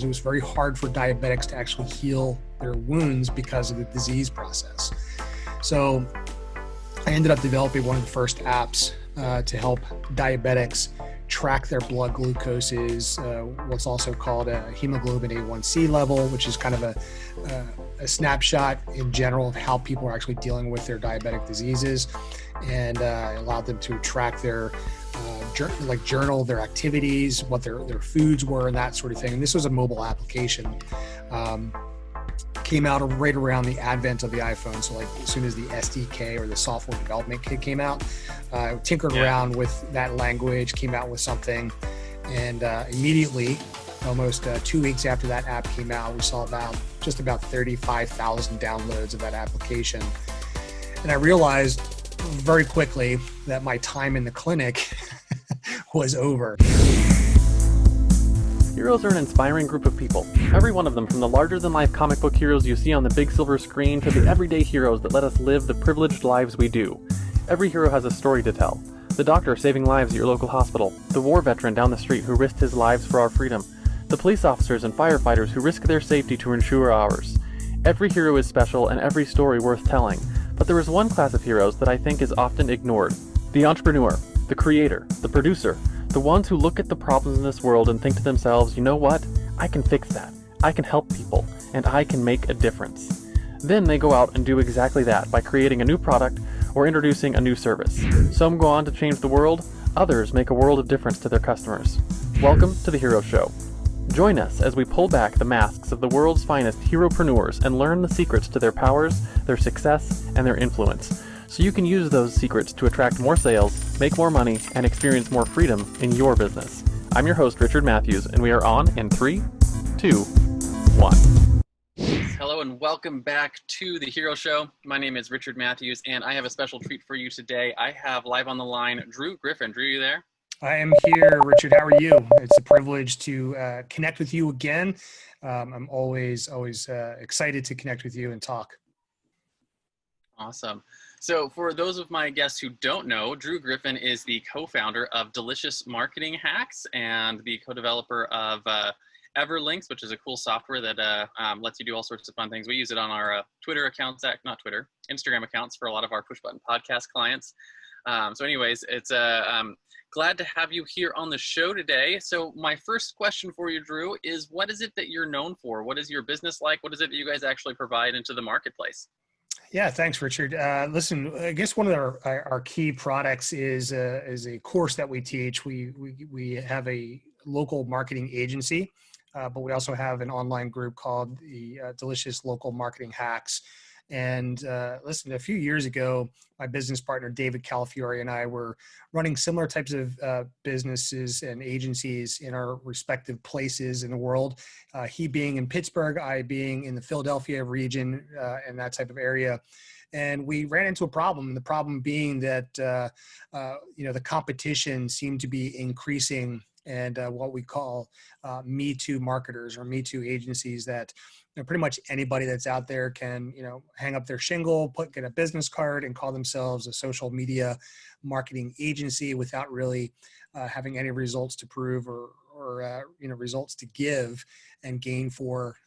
because it was very hard for diabetics to actually heal their wounds because of the disease process. So I ended up developing one of the first apps to help diabetics track their blood glucoses, what's also called a hemoglobin A1C level, which is kind of a snapshot in general of how people are actually dealing with their diabetic diseases, and allowed them to track their journal their activities, what their foods were, and that sort of thing. And this was a mobile application. Came out right around the advent of the iPhone. So like as soon as the SDK or the software development kit came out, tinkered around with that language, came out with something, and immediately, almost 2 weeks after that app came out, we saw just about 35,000 downloads of that application. And I realized very quickly that my time in the clinic was over. Heroes are an inspiring group of people. Every one of them, from the larger-than-life comic book heroes you see on the big silver screen to the everyday heroes that let us live the privileged lives we do. Every hero has a story to tell. The doctor saving lives at your local hospital, the war veteran down the street who risked his lives for our freedom, the police officers and firefighters who risk their safety to ensure ours. Every hero is special and every story worth telling, but there is one class of heroes that I think is often ignored. The entrepreneur, the creator, the producer, the ones who look at the problems in this world and think to themselves, you know what? I can fix that. I can help people, and I can make a difference. Then they go out and do exactly that by creating a new product or introducing a new service. Some go on to change the world, others make a world of difference to their customers. Welcome to The Hero Show. Join us as we pull back the masks of the world's finest heropreneurs and learn the secrets to their powers, their success, and their influence, so you can use those secrets to attract more sales, make more money, and experience more freedom in your business. I'm your host, Richard Matthews, and we are on in 3, 2, 1. Hello and welcome back to The Hero Show. My name is Richard Matthews, and I have a special treat for you today. I have live on the line Drew Griffin. Drew, you there? I am here, Richard. How are you? It's a privilege to connect with you again. I'm always excited to connect with you and talk. Awesome. So for those of my guests who don't know, Drew Griffin is the co-founder of Delicious Marketing Hacks and the co-developer of Everlinks, which is a cool software that lets you do all sorts of fun things. We use it on our Twitter accounts, Instagram accounts for a lot of our push button podcast clients. So anyways, it's glad to have you here on the show today. So my first question for you, Drew, is what is it that you're known for? What is your business like? What is it that you guys actually provide into the marketplace? Yeah, thanks, Richard. Listen, I guess one of our key products is a course that we teach. We have a local marketing agency, but we also have an online group called the Delicious Local Marketing Hacks. And listen, a few years ago, my business partner, David Calafiore, and I were running similar types of businesses and agencies in our respective places in the world. He being in Pittsburgh, I being in the Philadelphia region and that type of area. And we ran into a problem, and the problem being that the competition seemed to be increasing, and what we call Me Too marketers or Me Too agencies that pretty much anybody that's out there can, hang up their shingle, get a business card and call themselves a social media marketing agency without really having any results to prove or results to give and gain for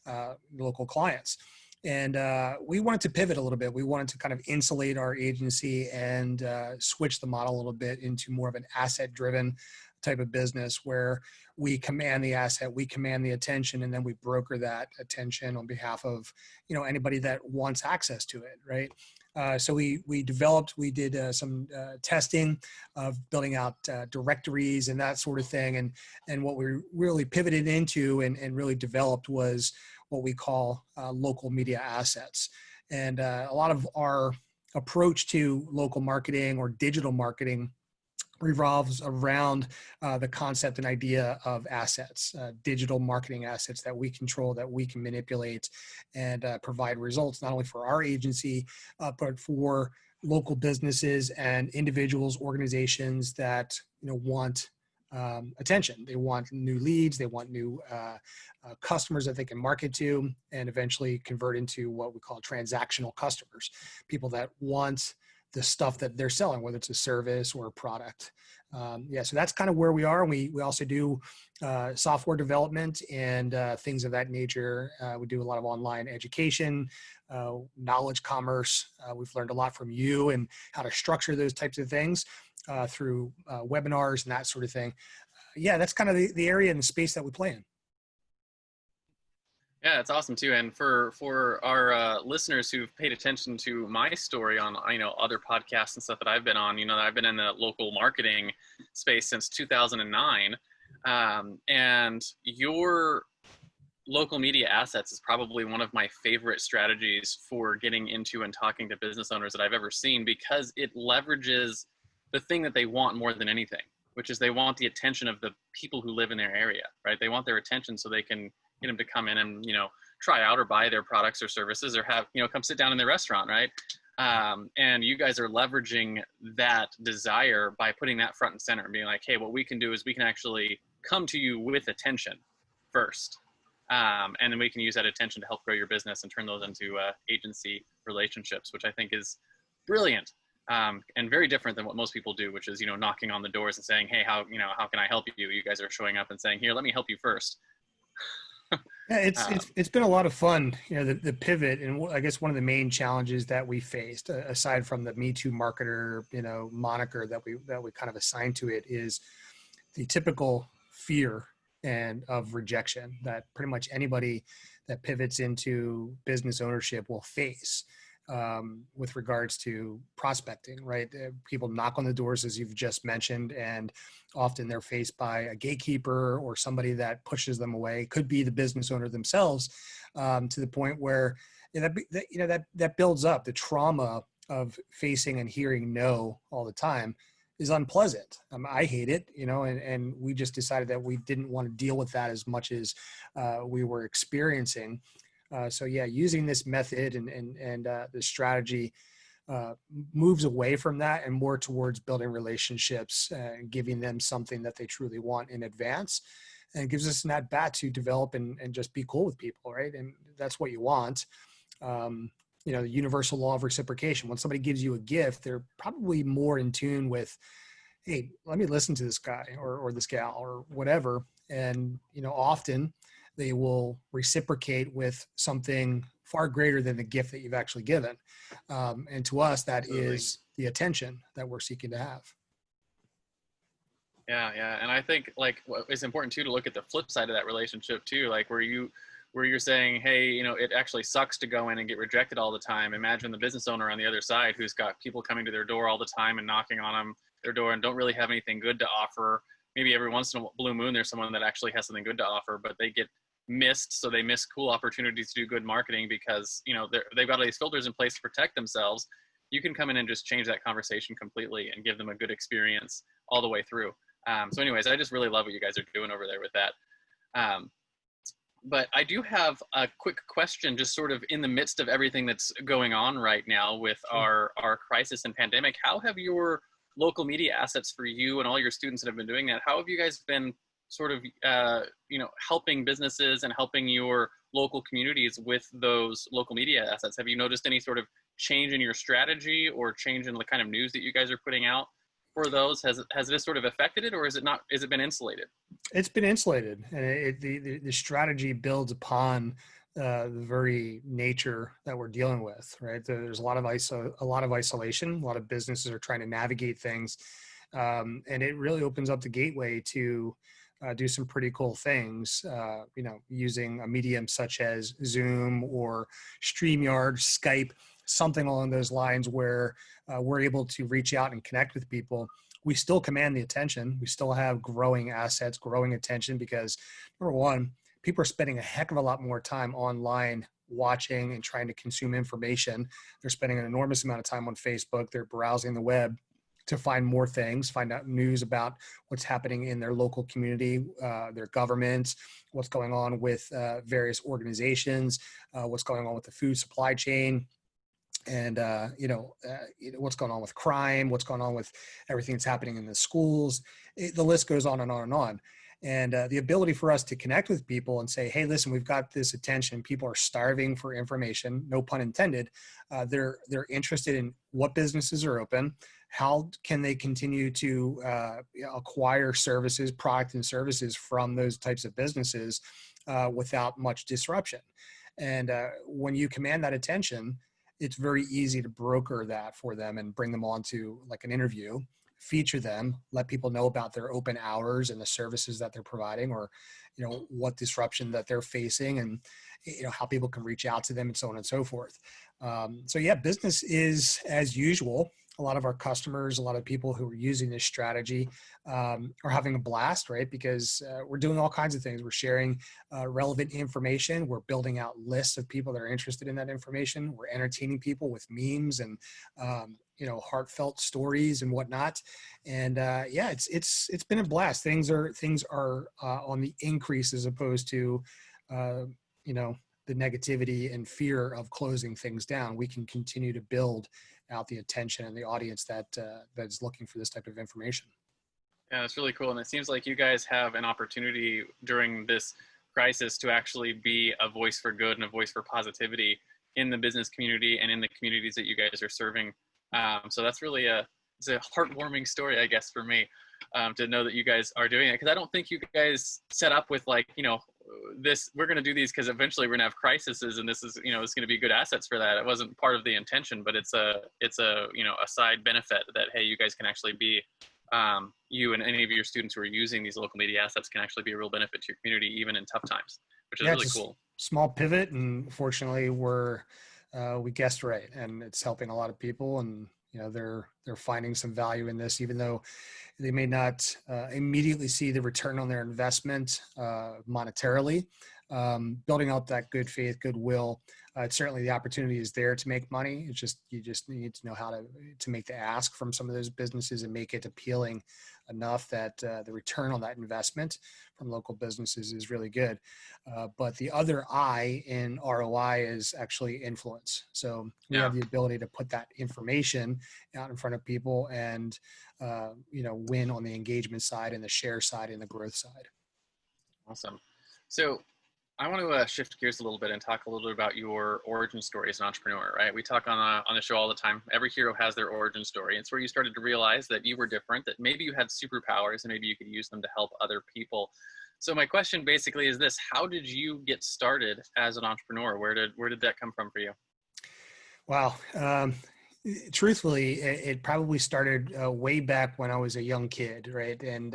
local clients. And we wanted to pivot a little bit. We wanted to kind of insulate our agency and switch the model a little bit into more of an asset-driven type of business where we command the asset, we command the attention, and then we broker that attention on behalf of anybody that wants access to it, right? So we did some testing of building out directories and that sort of thing, and what we really pivoted into and really developed was what we call local media assets. And a lot of our approach to local marketing or digital marketing revolves around the concept and idea of assets, digital marketing assets that we control, that we can manipulate and provide results, not only for our agency, but for local businesses and individuals, organizations that want attention. They want new leads, they want new customers that they can market to and eventually convert into what we call transactional customers, people that want the stuff that they're selling, whether it's a service or a product. Yeah, so that's kind of where we are. We also do software development and things of that nature. We do a lot of online education, knowledge commerce. We've learned a lot from you and how to structure those types of things through webinars and that sort of thing. Yeah, that's kind of the area and the space that we play in. Yeah, it's awesome too. And for our listeners who've paid attention to my story on other podcasts and stuff that I've been on, I've been in the local marketing space since 2009, and your local media assets is probably one of my favorite strategies for getting into and talking to business owners that I've ever seen, because it leverages the thing that they want more than anything, which is they want the attention of the people who live in their area, right? They want their attention so they can get them to come in and, try out or buy their products or services, or have, come sit down in their restaurant, right? And you guys are leveraging that desire by putting that front and center and being like, hey, what we can do is we can actually come to you with attention first. And then we can use that attention to help grow your business and turn those into agency relationships, which I think is brilliant. And very different than what most people do, which is, knocking on the doors and saying, hey, how can I help you? You guys are showing up and saying, here, let me help you first. Yeah, it's been a lot of fun, the pivot. And I guess one of the main challenges that we faced, aside from the Me Too marketer, moniker that we kind of assigned to it, is the typical fear and of rejection that pretty much anybody that pivots into business ownership will face with regards to prospecting, right? People knock on the doors, as you've just mentioned, and often they're faced by a gatekeeper or somebody that pushes them away. Could be the business owner themselves, to the point where that builds up. The trauma of facing and hearing no all the time is unpleasant. I hate it, and we just decided that we didn't want to deal with that as much as we were experiencing. So yeah, using this method and the strategy moves away from that and more towards building relationships and giving them something that they truly want in advance, and gives us an at bat to develop and just be cool with people, right? And that's what you want. The universal law of reciprocation. When somebody gives you a gift, they're probably more in tune with, hey, let me listen to this guy or this gal or whatever. And, often they will reciprocate with something far greater than the gift that you've actually given. And to us, that Absolutely. is the attention that we're seeking to have. Yeah. And I think it's important too, to look at the flip side of that relationship too, like where you're saying, hey, it actually sucks to go in and get rejected all the time. Imagine the business owner on the other side who's got people coming to their door all the time and knocking on their door and don't really have anything good to offer. Maybe every once in a blue moon, there's someone that actually has something good to offer, but they get missed. So they miss cool opportunities to do good marketing because, they've got all these filters in place to protect themselves. You can come in and just change that conversation completely and give them a good experience all the way through. So anyways, I just really love what you guys are doing over there with that. But I do have a quick question, just sort of in the midst of everything that's going on right now with our crisis and pandemic. How have your local media assets for you and all your students that have been doing that, how have you guys been sort of, helping businesses and helping your local communities with those local media assets? Have you noticed any sort of change in your strategy or change in the kind of news that you guys are putting out for those? Has this sort of affected it, or is it been insulated? It's been insulated, and the strategy builds upon the very nature that we're dealing with, right? There's a lot of isolation. A lot of businesses are trying to navigate things, and it really opens up the gateway to do some pretty cool things, using a medium such as Zoom or StreamYard, Skype, something along those lines where we're able to reach out and connect with people. We still command the attention. We still have growing assets, growing attention, because number one, people are spending a heck of a lot more time online watching and trying to consume information. They're spending an enormous amount of time on Facebook. They're browsing the web to find more things, find out news about what's happening in their local community, their government, what's going on with various organizations, what's going on with the food supply chain, and what's going on with crime, what's going on with everything that's happening in the schools. The list goes on and on and on. And the ability for us to connect with people and say, hey, listen, we've got this attention. People are starving for information, no pun intended. They're interested in what businesses are open. How can they continue to acquire services, product and services from those types of businesses without much disruption? And when you command that attention, it's very easy to broker that for them and bring them onto like an interview, feature them, let people know about their open hours and the services that they're providing, or, what disruption that they're facing, and, how people can reach out to them, and so on and so forth. So yeah, business is as usual. A lot of our customers, a lot of people who are using this strategy are having a blast, right? Because we're doing all kinds of things. We're sharing relevant information. We're building out lists of people that are interested in that information. We're entertaining people with memes and heartfelt stories and whatnot. And yeah, it's been a blast. Things are on the increase as opposed to the negativity and fear of closing things down. We can continue to build out the attention and the audience that is looking for this type of information. Yeah, it's really cool. And it seems like you guys have an opportunity during this crisis to actually be a voice for good and a voice for positivity in the business community and in the communities that you guys are serving. So that's really it's a heartwarming story, I guess, for me, to know that you guys are doing it. Because I don't think you guys set up with this, we're going to do these because eventually we're going to have crises, and this is, it's going to be good assets for that. It wasn't part of the intention, but it's a a side benefit that, hey, you guys can actually be, you and any of your students who are using these local media assets can actually be a real benefit to your community, even in tough times, which is really cool. Small pivot. And fortunately we guessed right, and it's helping a lot of people, and, they're finding some value in this, even though they may not immediately see the return on their investment monetarily. Building out that good faith, goodwill, certainly the opportunity is there to make money. It's just, you just need to know how to make the ask from some of those businesses and make it appealing enough that the return on that investment from local businesses is really good. But the other I in ROI is actually influence. So we have the ability to put that information out in front of people and, win on the engagement side and the share side and the growth side. Awesome. So I want to shift gears a little bit and talk a little bit about your origin story as an entrepreneur, right? We talk on the show all the time. Every hero has their origin story. It's where you started to realize that you were different, that maybe you had superpowers and maybe you could use them to help other people. So my question basically is this: how did you get started as an entrepreneur? Where did that come from for you? Wow. Truthfully, it probably started way back when I was a young kid, right? And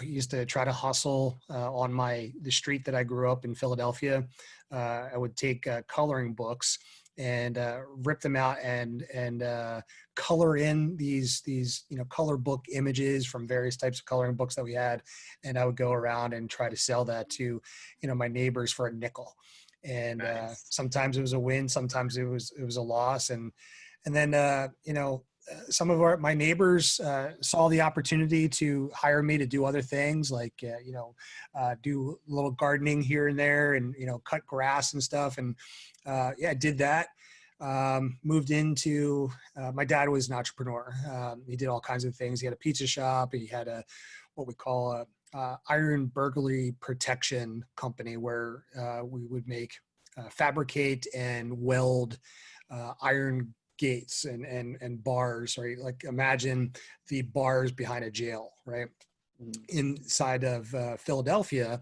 used to try to hustle on the street that I grew up in Philadelphia. I would take coloring books and rip them out and color in these color book images from various types of coloring books that we had, and I would go around and try to sell that to my neighbors for a nickel. And Nice. sometimes it was a win, sometimes it was a loss, and then some of my neighbors saw the opportunity to hire me to do other things, like do a little gardening here and there, and cut grass and stuff. And I did that. Moved into my dad was an entrepreneur. He did all kinds of things. He had a pizza shop. He had what we call a iron burglary protection company, where we would fabricate and weld iron gates and bars, right? Like, imagine the bars behind a jail, right? Inside of Philadelphia,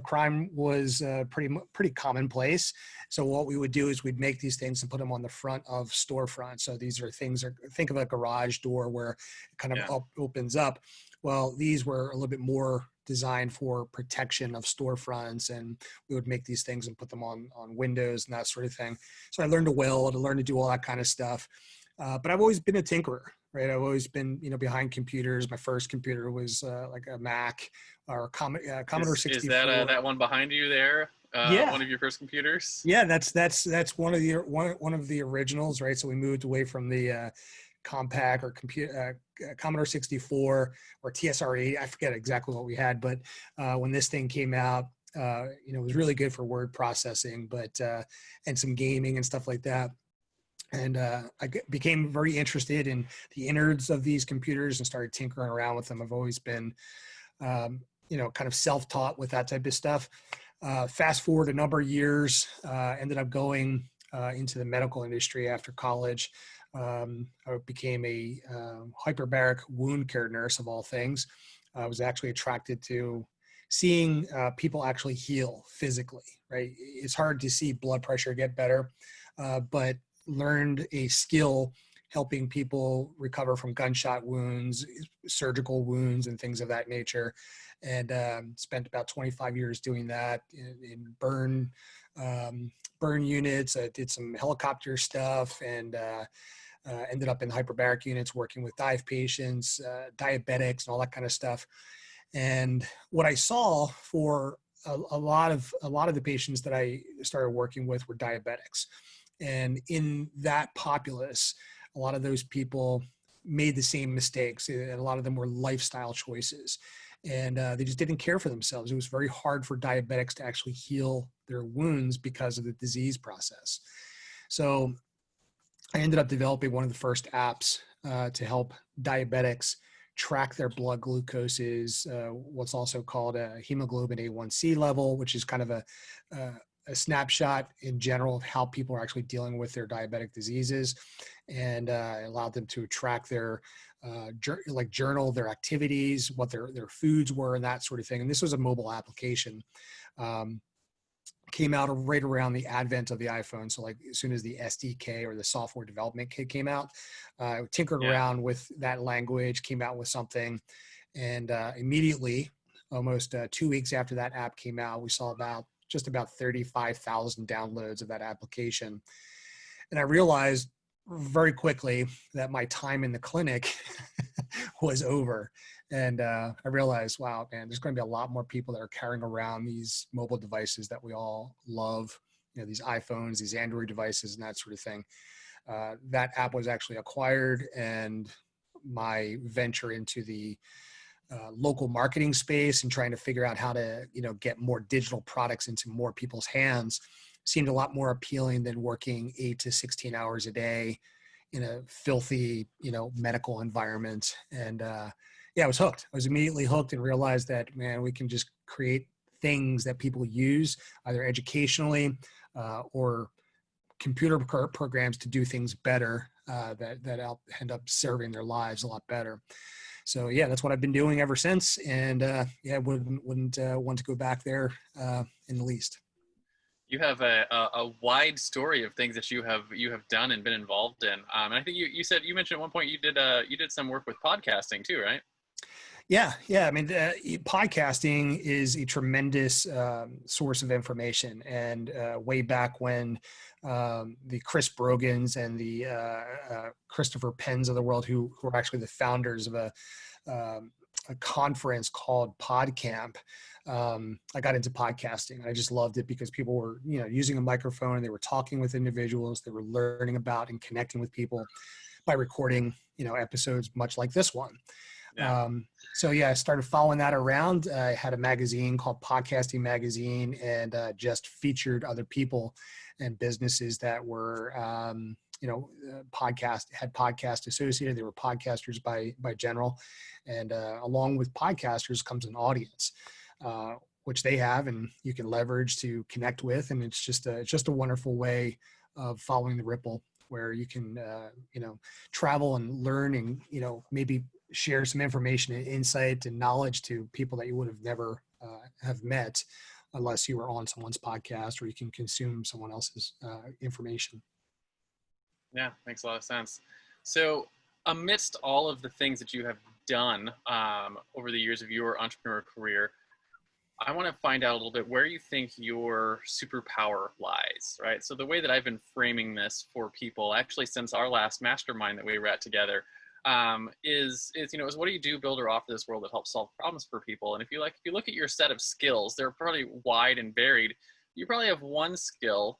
crime was pretty commonplace. So what we would do is we'd make these things and put them on the front of storefronts. So these are things, think of a garage door where it kind of opens up. Well, these were a little bit more designed for protection of storefronts, and we would make these things and put them on windows and that sort of thing. So I learned to weld, I learned to do all that kind of stuff. But I've always been a tinkerer, right? I've always been, behind computers. My first computer was like a Mac or Commodore 64. Is that that one behind you there? One of your first computers? Yeah, that's one of the originals, right? So we moved away from the Compaq or Commodore 64 or TSR-80. I forget exactly what we had, but when this thing came out, it was really good for word processing, but and some gaming and stuff like that. And I became very interested in the innards of these computers and started tinkering around with them. I've always been kind of self-taught with that type of stuff. Fast forward a number of years, ended up going into the medical industry after college. I became a hyperbaric wound care nurse of all things. I was actually attracted to seeing people actually heal physically, right? It's hard to see blood pressure get better, but learned a skill helping people recover from gunshot wounds, surgical wounds, and things of that nature. And spent about 25 years doing that in burn units. I did some helicopter stuff and ended up in hyperbaric units working with dive patients, diabetics, and all that kind of stuff. And what I saw for a lot of the patients that I started working with were diabetics. And in that populace, a lot of those people made the same mistakes, and a lot of them were lifestyle choices. And they just didn't care for themselves. It was very hard for diabetics to actually heal their wounds because of the disease process. So I ended up developing one of the first apps to help diabetics track their blood glucoses, what's also called a hemoglobin A1C level, which is kind of a snapshot in general of how people are actually dealing with their diabetic diseases, and allowed them to track their journal their activities, what their foods were, and that sort of thing. And this was a mobile application. Came out right around the advent of the iPhone. So like as soon as the SDK or the software development kit came out, tinkered around with that language, came out with something. And immediately, almost 2 weeks after that app came out, we saw just about 35,000 downloads of that application. And I realized very quickly that my time in the clinic was over. And I realized, wow, man, there's going to be a lot more people that are carrying around these mobile devices that we all love, these iPhones, these Android devices, and that sort of thing. That app was actually acquired, and my venture into the local marketing space and trying to figure out how to, get more digital products into more people's hands seemed a lot more appealing than working 8 to 16 hours a day in a filthy, medical environment. And I was hooked. I was immediately hooked and realized that, man, we can just create things that people use either educationally or computer programs to do things better that end up serving their lives a lot better. So that's what I've been doing ever since. And wouldn't want to go back there in the least. You have a wide story of things that you have done and been involved in. And I think you mentioned at one point you did some work with podcasting too, right? Yeah. I mean, podcasting is a tremendous source of information. And way back when the Chris Brogans and the Christopher Penns of the world, who were actually the founders of a conference called PodCamp, I got into podcasting. I just loved it because people were, using a microphone and they were talking with individuals. They were learning about and connecting with people by recording, episodes much like this one. Yeah. I started following that around. I had a magazine called Podcasting Magazine, and just featured other people and businesses that were, had podcast associated. They were podcasters by general, and along with podcasters comes an audience, which they have, and you can leverage to connect with. And it's just a wonderful way of following the ripple, where you can, travel and learn, and maybe share some information and insight and knowledge to people that you would have never have met unless you were on someone's podcast, or you can consume someone else's information. Yeah, makes a lot of sense. So amidst all of the things that you have done over the years of your entrepreneur career, I want to find out a little bit where you think your superpower lies, right? So the way that I've been framing this for people, actually since our last mastermind that we were at together, is what do you do, build, or offer this world that helps solve problems for people? And if you look at your set of skills, they're probably wide and varied. You probably have one skill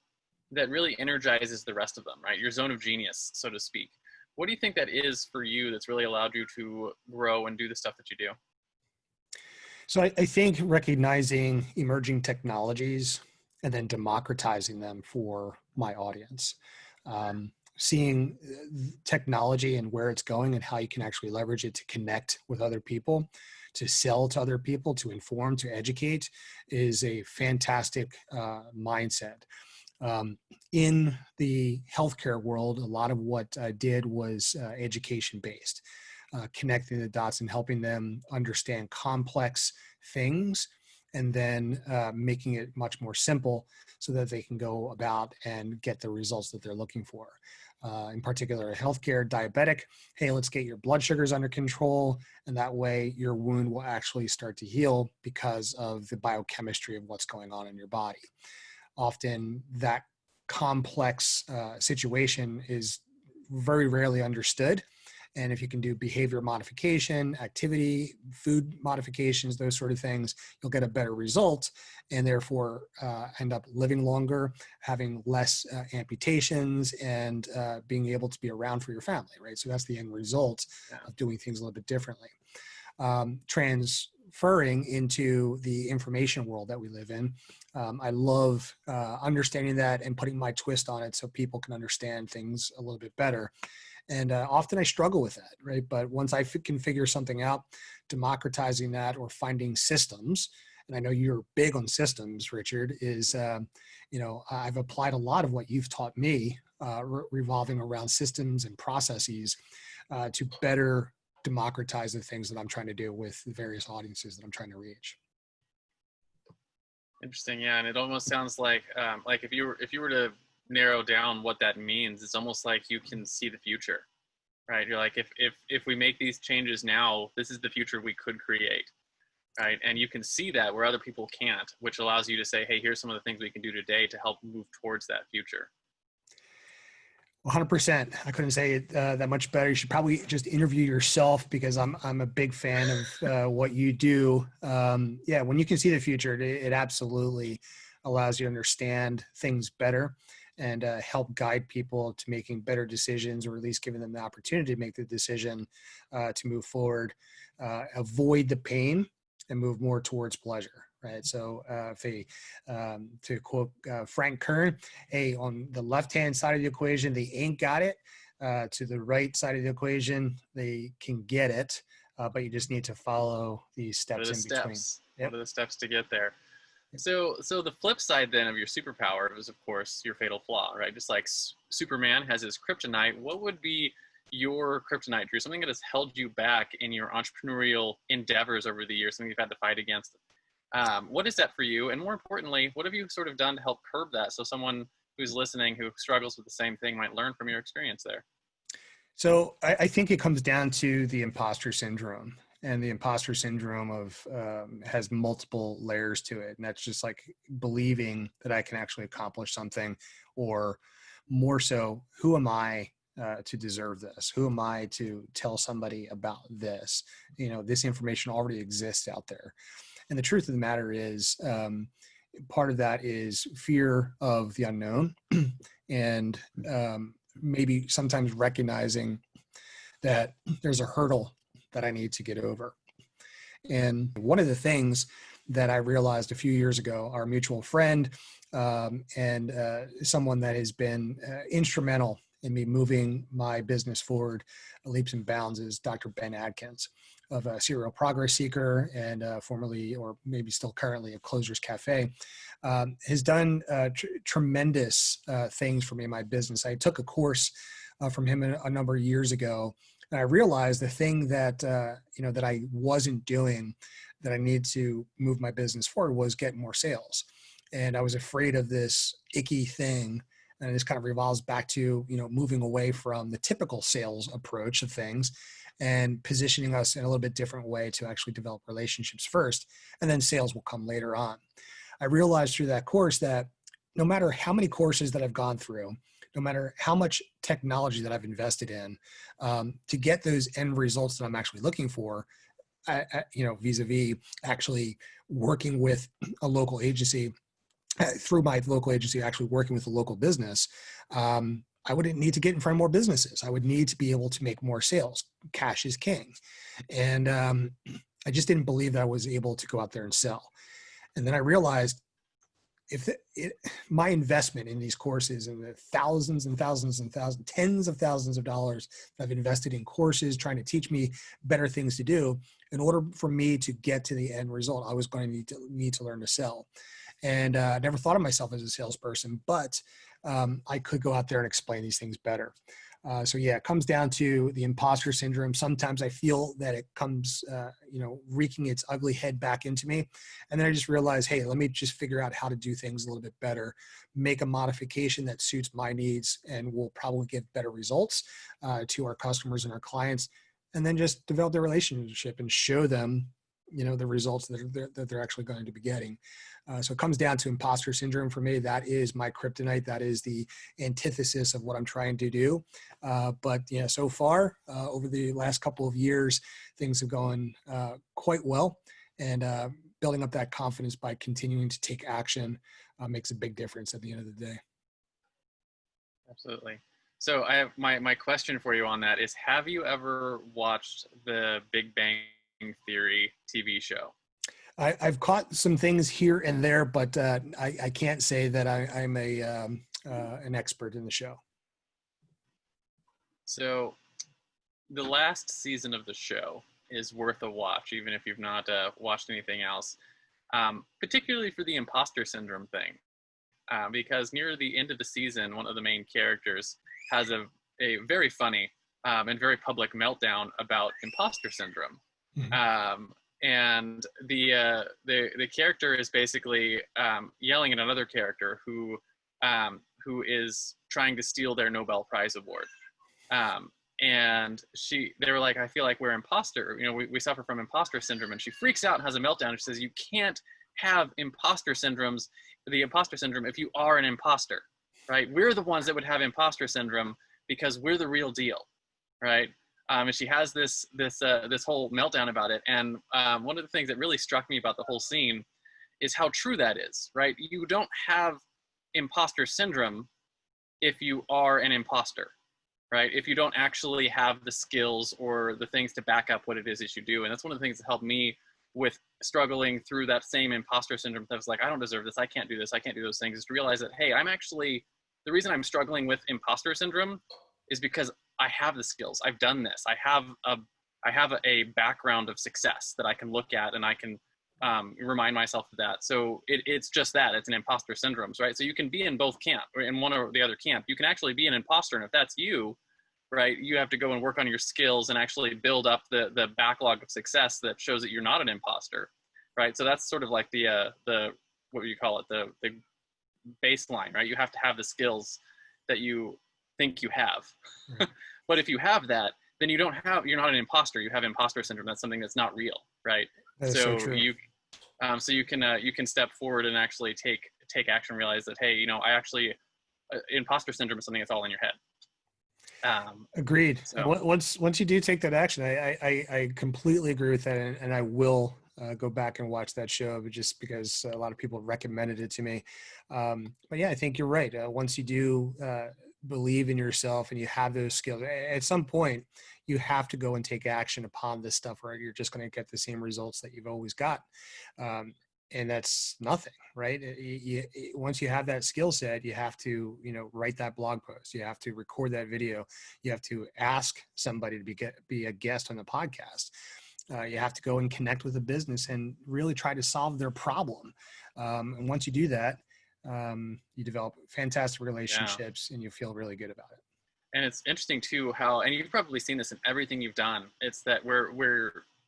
that really energizes the rest of them, right? Your zone of genius, so to speak. What do you think that is for you that's really allowed you to grow and do the stuff that you do? So I think recognizing emerging technologies and then democratizing them for my audience. Seeing technology and where it's going and how you can actually leverage it to connect with other people to sell to other people, to inform, to educate is a fantastic mindset. In the healthcare world, a lot of what I did was education based, connecting the dots and helping them understand complex things, and then making it much more simple so that they can go about and get the results that they're looking for. In particular, healthcare, diabetic, hey, let's get your blood sugars under control, and that way your wound will actually start to heal because of the biochemistry of what's going on in your body. Often that complex situation is very rarely understood. And if you can do behavior modification, activity, food modifications, those sort of things, you'll get a better result and therefore end up living longer, having less amputations, and being able to be around for your family, right? So that's the end result of doing things a little bit differently. Transferring into the information world that we live in, I love understanding that and putting my twist on it so people can understand things a little bit better. And often I struggle with that, right? But once I can figure something out, democratizing that or finding systems, and I know you're big on systems, Richard, is, I've applied a lot of what you've taught me revolving around systems and processes to better democratize the things that I'm trying to do with the various audiences that I'm trying to reach. Interesting. Yeah. And it almost sounds like if you were to narrow down what that means, it's almost like you can see the future, right? You're like, if we make these changes now, this is the future we could create, right? And you can see that where other people can't, which allows you to say, hey, here's some of the things we can do today to help move towards that future. 100%. I couldn't say it that much better. You should probably just interview yourself, because I'm a big fan of what you do. Yeah, when you can see the future, it absolutely allows you to understand things better and help guide people to making better decisions, or at least giving them the opportunity to make the decision to move forward, avoid the pain, and move more towards pleasure. Right. So to quote Frank Kern, hey, on the left-hand side of the equation, they ain't got it. To the right side of the equation, they can get it, but you just need to follow these steps in between. Yep. What are the steps to get there? So the flip side then of your superpower is, of course, your fatal flaw, right? Just like Superman has his kryptonite, what would be your kryptonite, Drew? Something that has held you back in your entrepreneurial endeavors over the years, something you've had to fight against. What is that for you? And more importantly, what have you sort of done to help curb that, so someone who's listening who struggles with the same thing might learn from your experience there? So I think it comes down to the imposter syndrome. And the imposter syndrome has multiple layers to it. And that's just like believing that I can actually accomplish something, or more so, who am I to deserve this? Who am I to tell somebody about this? This information already exists out there. And the truth of the matter is, part of that is fear of the unknown, and maybe sometimes recognizing that there's a hurdle that I need to get over. And one of the things that I realized a few years ago, our mutual friend and someone that has been instrumental in me moving my business forward leaps and bounds, is Dr. Ben Adkins, of a serial progress seeker and formerly, or maybe still currently, a Closers Cafe, has done tremendous things for me in my business. I took a course from him a number of years ago, and I realized the thing that that I wasn't doing, that I need to move my business forward, was get more sales. And I was afraid of this icky thing. And this kind of revolves back to, moving away from the typical sales approach of things and positioning us in a little bit different way to actually develop relationships first, and then sales will come later on. I realized through that course that no matter how many courses that I've gone through, no matter how much technology that I've invested in, to get those end results that I'm actually looking for, vis-a-vis actually working with a local agency, through my local agency, actually working with a local business, I wouldn't need to get in front of more businesses. I would need to be able to make more sales. Cash is king. And I just didn't believe that I was able to go out there and sell. And then I realized if my investment in these courses and the thousands and thousands and thousands, tens of thousands of dollars that I've invested in courses trying to teach me better things to do, in order for me to get to the end result, I was going to need to learn to sell. And I never thought of myself as a salesperson, but I could go out there and explain these things better. So yeah, it comes down to the imposter syndrome. Sometimes I feel that it comes, reeking its ugly head back into me. And then I just realize, hey, let me just figure out how to do things a little bit better, make a modification that suits my needs and will probably get better results to our customers and our clients. And then just develop their relationship and show them, the results that they're actually going to be getting. So it comes down to imposter syndrome for me. That is my kryptonite. That is the antithesis of what I'm trying to do. But yeah, so far over the last couple of years, things have gone quite well. And building up that confidence by continuing to take action makes a big difference at the end of the day. Absolutely. So I have my question for you on that is, have you ever watched the Big Bang Theory TV show? I've caught some things here and there, but I can't say that I'm an expert in the show. So the last season of the show is worth a watch, even if you've not watched anything else, particularly for the imposter syndrome thing. Because near the end of the season, one of the main characters has a very funny and very public meltdown about imposter syndrome. Mm-hmm. And the character is basically yelling at another character who is trying to steal their Nobel Prize award. And they were like, I feel like we're imposter. We suffer from imposter syndrome. And she freaks out and has a meltdown. And she says, you can't have the imposter syndrome if you are an imposter, right? We're the ones that would have imposter syndrome because we're the real deal, right? And she has this whole meltdown about it. And one of the things that really struck me about the whole scene is how true that is, right? You don't have imposter syndrome if you are an imposter, right? If you don't actually have the skills or the things to back up what it is that you do. And that's one of the things that helped me with struggling through that same imposter syndrome. That was like, I don't deserve this. I can't do this. I can't do those things. Is to realize that, hey, the reason I'm struggling with imposter syndrome is because I have the skills. I've done this. I have a background of success that I can look at, and I can remind myself of that. So it's just that. It's an imposter syndrome, right? So you can be in both camp, or in one or the other camp. You can actually be an imposter, and if that's you, right, you have to go and work on your skills and actually build up the backlog of success that shows that you're not an imposter, right? So that's sort of like the what do you call it, the baseline, right? You have to have the skills that you think you have. Right. But if you have that, then you're not an imposter. You have imposter syndrome. That's something that's not real, right? So you can step forward and actually take action, realize that, hey, imposter syndrome is something that's all in your head. Agreed. So. Once you do take that action, I completely agree with that, and I will go back and watch that show, but just because a lot of people recommended it to me. But yeah, I think you're right. Once you do believe in yourself and you have those skills, at some point you have to go and take action upon this stuff, or you're just going to get the same results that you've always got. And that's nothing, right? Once you have that skill set, you have to, write that blog post. You have to record that video. You have to ask somebody to be a guest on the podcast. You have to go and connect with a business and really try to solve their problem. And once you do that, you develop fantastic relationships, and you feel really good about it. And it's interesting too and you've probably seen this in everything you've done. It's that where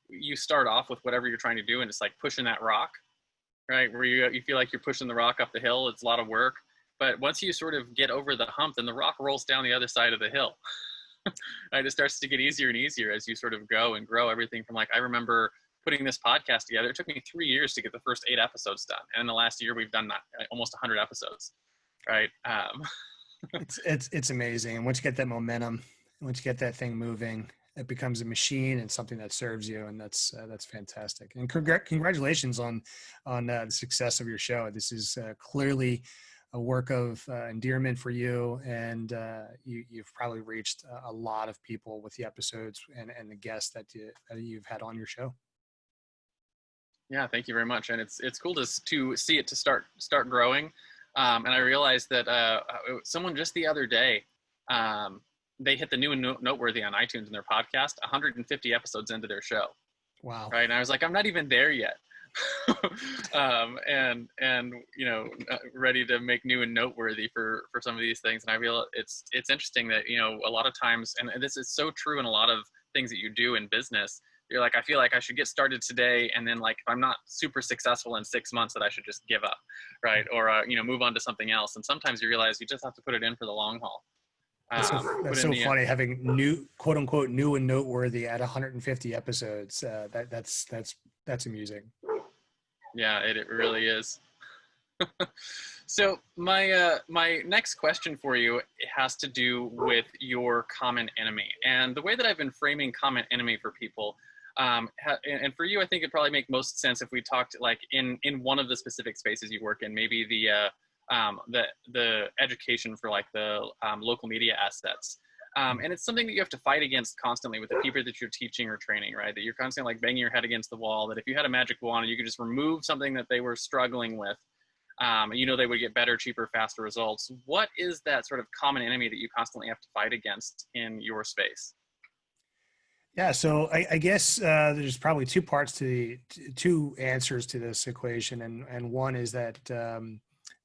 you start off with whatever you're trying to do, and it's like pushing that rock, right? Where you feel like you're pushing the rock up the hill. It's a lot of work, but once you sort of get over the hump, then the rock rolls down the other side of the hill. Right? It starts to get easier and easier as you sort of go and grow. Everything from, like, I remember putting this podcast together. It took me 3 years to get the first 8 episodes done, and in the last year we've done almost 100 episodes, right? It's amazing. And once you get that momentum, once you get that thing moving, it becomes a machine and something that serves you, and that's fantastic. And congratulations on the success of your show. This is clearly a work of endearment for you, and you've probably reached a lot of people with the episodes and the guests that you've had on your show. Yeah, thank you very much. And it's cool to see it to start growing. And I realized that someone just the other day, they hit the new and noteworthy on iTunes in their podcast, 150 episodes into their show. Wow. Right. And I was like, I'm not even there yet. And ready to make new and noteworthy for some of these things. And I feel it's interesting that, a lot of times, and this is so true in a lot of things that you do in business, you're like, I feel like I should get started today. And then like, if I'm not super successful in 6 months, that I should just give up. Right. Or, move on to something else. And sometimes you realize you just have to put it in for the long haul. That's so funny having new, quote unquote, new and noteworthy at 150 episodes. That's amusing. Yeah, it really is. So my next question for you has to do with your common enemy, and the way that I've been framing common enemy for people. And for you, I think it'd probably make most sense if we talked like in one of the specific spaces you work in, maybe the education for like the local media assets. And it's something that you have to fight against constantly with the people that you're teaching or training, right? That you're constantly like banging your head against the wall, that if you had a magic wand and you could just remove something that they were struggling with, they would get better, cheaper, faster results. What is that sort of common enemy that you constantly have to fight against in your space? Yeah, so I guess there's probably two answers to this equation, and one is that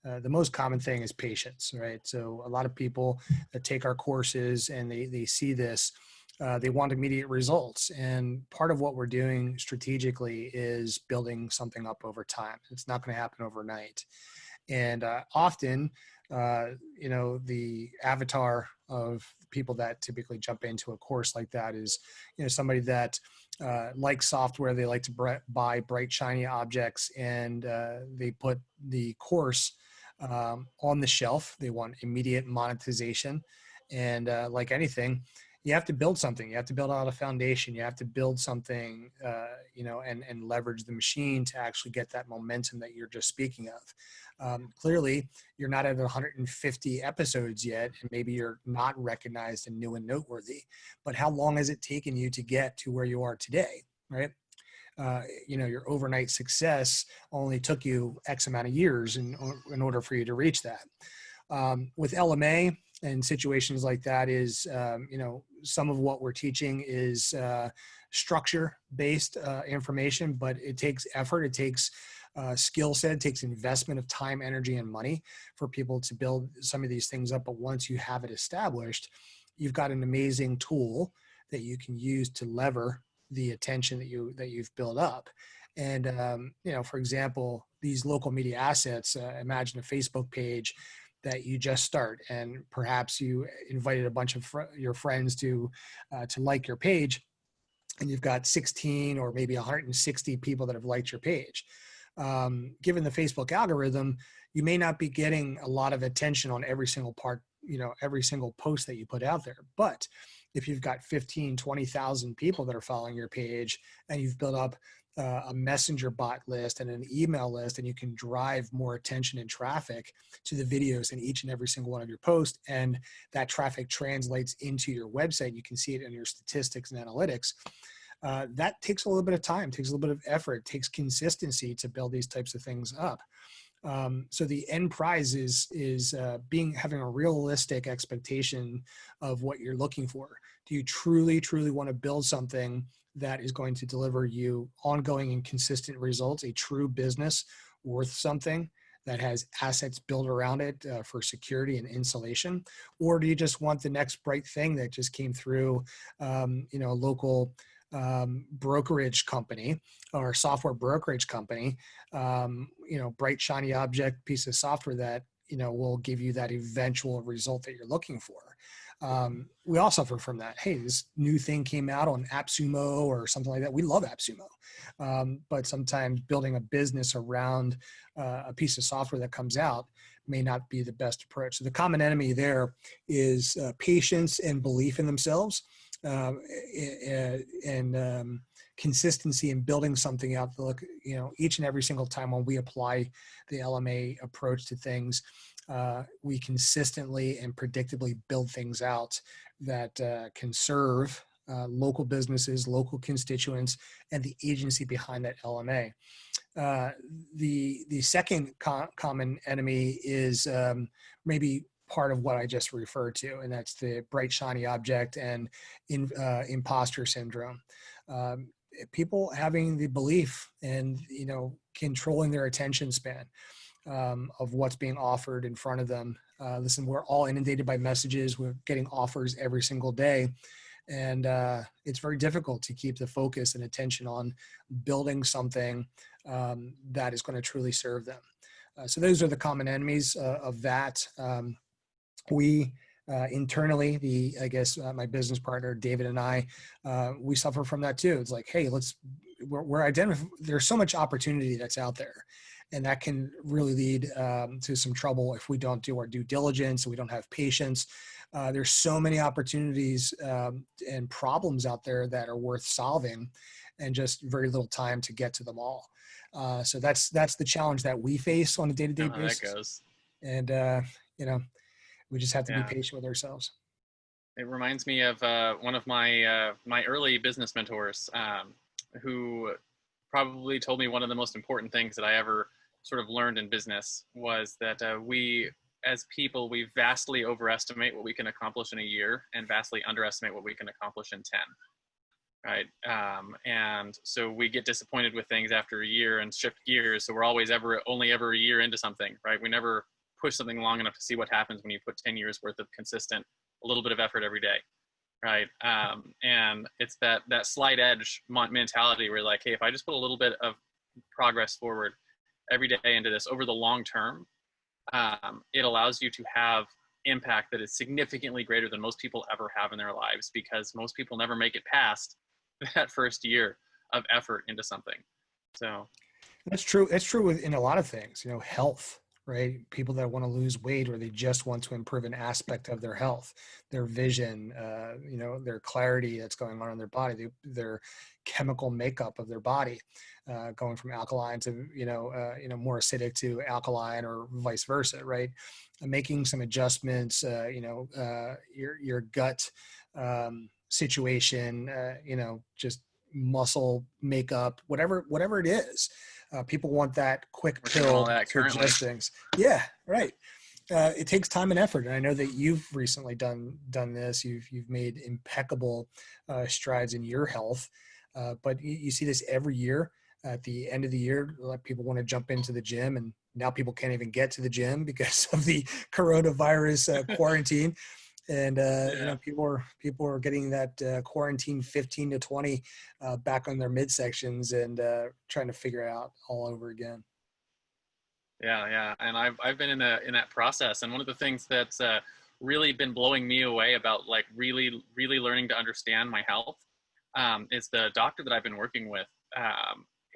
the most common thing is patience, right? So a lot of people that take our courses and they see this, they want immediate results, and part of what we're doing strategically is building something up over time. It's not going to happen overnight, and often, the avatar of people that typically jump into a course like that is, somebody that likes software. They like to buy bright, shiny objects, and they put the course on the shelf. They want immediate monetization. And like anything, you have to build something. You have to build out a foundation. You have to build something, and leverage the machine to actually get that momentum that you're just speaking of. Clearly, you're not at 150 episodes yet, and maybe you're not recognized and new and noteworthy. But how long has it taken you to get to where you are today, right? Your overnight success only took you X amount of years in order for you to reach that. With LMA and situations like that is, some of what we're teaching is structure-based information, but it takes effort. It takes skill set, it takes investment of time, energy, and money for people to build some of these things up. But once you have it established, you've got an amazing tool that you can use to lever the attention that you've built up. And, for example, these local media assets, imagine a Facebook page that you just start, and perhaps you invited a bunch of your friends to like your page, and you've got 16 or maybe 160 people that have liked your page. Given the Facebook algorithm, you may not be getting a lot of attention on every single part, every single post that you put out there. But if you've got 15, 20,000 people that are following your page, and you've built up a messenger bot list and an email list, and you can drive more attention and traffic to the videos in each and every single one of your posts, and that traffic translates into your website, you can see it in your statistics and analytics. That takes a little bit of time, takes a little bit of effort, takes consistency to build these types of things up. So the end prize is having a realistic expectation of what you're looking for. Do you truly want to build something that is going to deliver you ongoing and consistent results, a true business worth something that has assets built around it for security and insulation? Or do you just want the next bright thing that just came through, a local brokerage company or software brokerage company, bright, shiny object piece of software that, will give you that eventual result that you're looking for? We all suffer from that. Hey, this new thing came out on AppSumo or something like that. We love AppSumo. But sometimes building a business around a piece of software that comes out may not be the best approach. So the common enemy there is patience and belief in themselves, and consistency in building something out. Look, each and every single time when we apply the LMA approach to things, we consistently and predictably build things out that can serve local businesses, local constituents, and the agency behind that LMA. The second common enemy is maybe part of what I just referred to, and that's the bright, shiny object and imposter syndrome. People having the belief and, controlling their attention span of what's being offered in front of them. Listen, we're all inundated by messages. We're getting offers every single day. And it's very difficult to keep the focus and attention on building something that is going to truly serve them. So those are the common enemies of that. We internally, my business partner, David, and I, we suffer from that too. It's like, hey, we're identifying, there's so much opportunity that's out there. And that can really lead to some trouble if we don't do our due diligence and we don't have patience. There's so many opportunities and problems out there that are worth solving, and just very little time to get to them all. So that's the challenge that we face on a day-to-day basis. That goes. And we just have to be patient with ourselves. It reminds me of one of my my early business mentors, who probably told me one of the most important things that I ever sort of learned in business was that we as people, we vastly overestimate what we can accomplish in a year and vastly underestimate what we can accomplish in 10. Right. And so we get disappointed with things after a year and shift gears. So we're always only ever a year into something, right? We never push something long enough to see what happens when you put 10 years worth of consistent, a little bit of effort every day. Right. And it's that slight edge mentality where like, hey, if I just put a little bit of progress forward every day into this over the long term, it allows you to have impact that is significantly greater than most people ever have in their lives, because most people never make it past that first year of effort into something. So that's true. It's true in a lot of things, health, right? People that want to lose weight, or they just want to improve an aspect of their health, their vision, their clarity that's going on in their body, their chemical makeup of their body, going from alkaline to, more acidic to alkaline, or vice versa, right? Making some adjustments, your gut situation, just muscle makeup, whatever it is. People want that quick pill to adjust things. Yeah, right. It takes time and effort, and I know that you've recently done this. You've made impeccable strides in your health, but you see this every year. At the end of the year, like, people want to jump into the gym, and now people can't even get to the gym because of the coronavirus quarantine. And people are getting that quarantine 15 to 20 back on their midsections and trying to figure it out all over again. Yeah, and I've been in that process, and one of the things that's really been blowing me away about like really learning to understand my health is the doctor that I've been working with.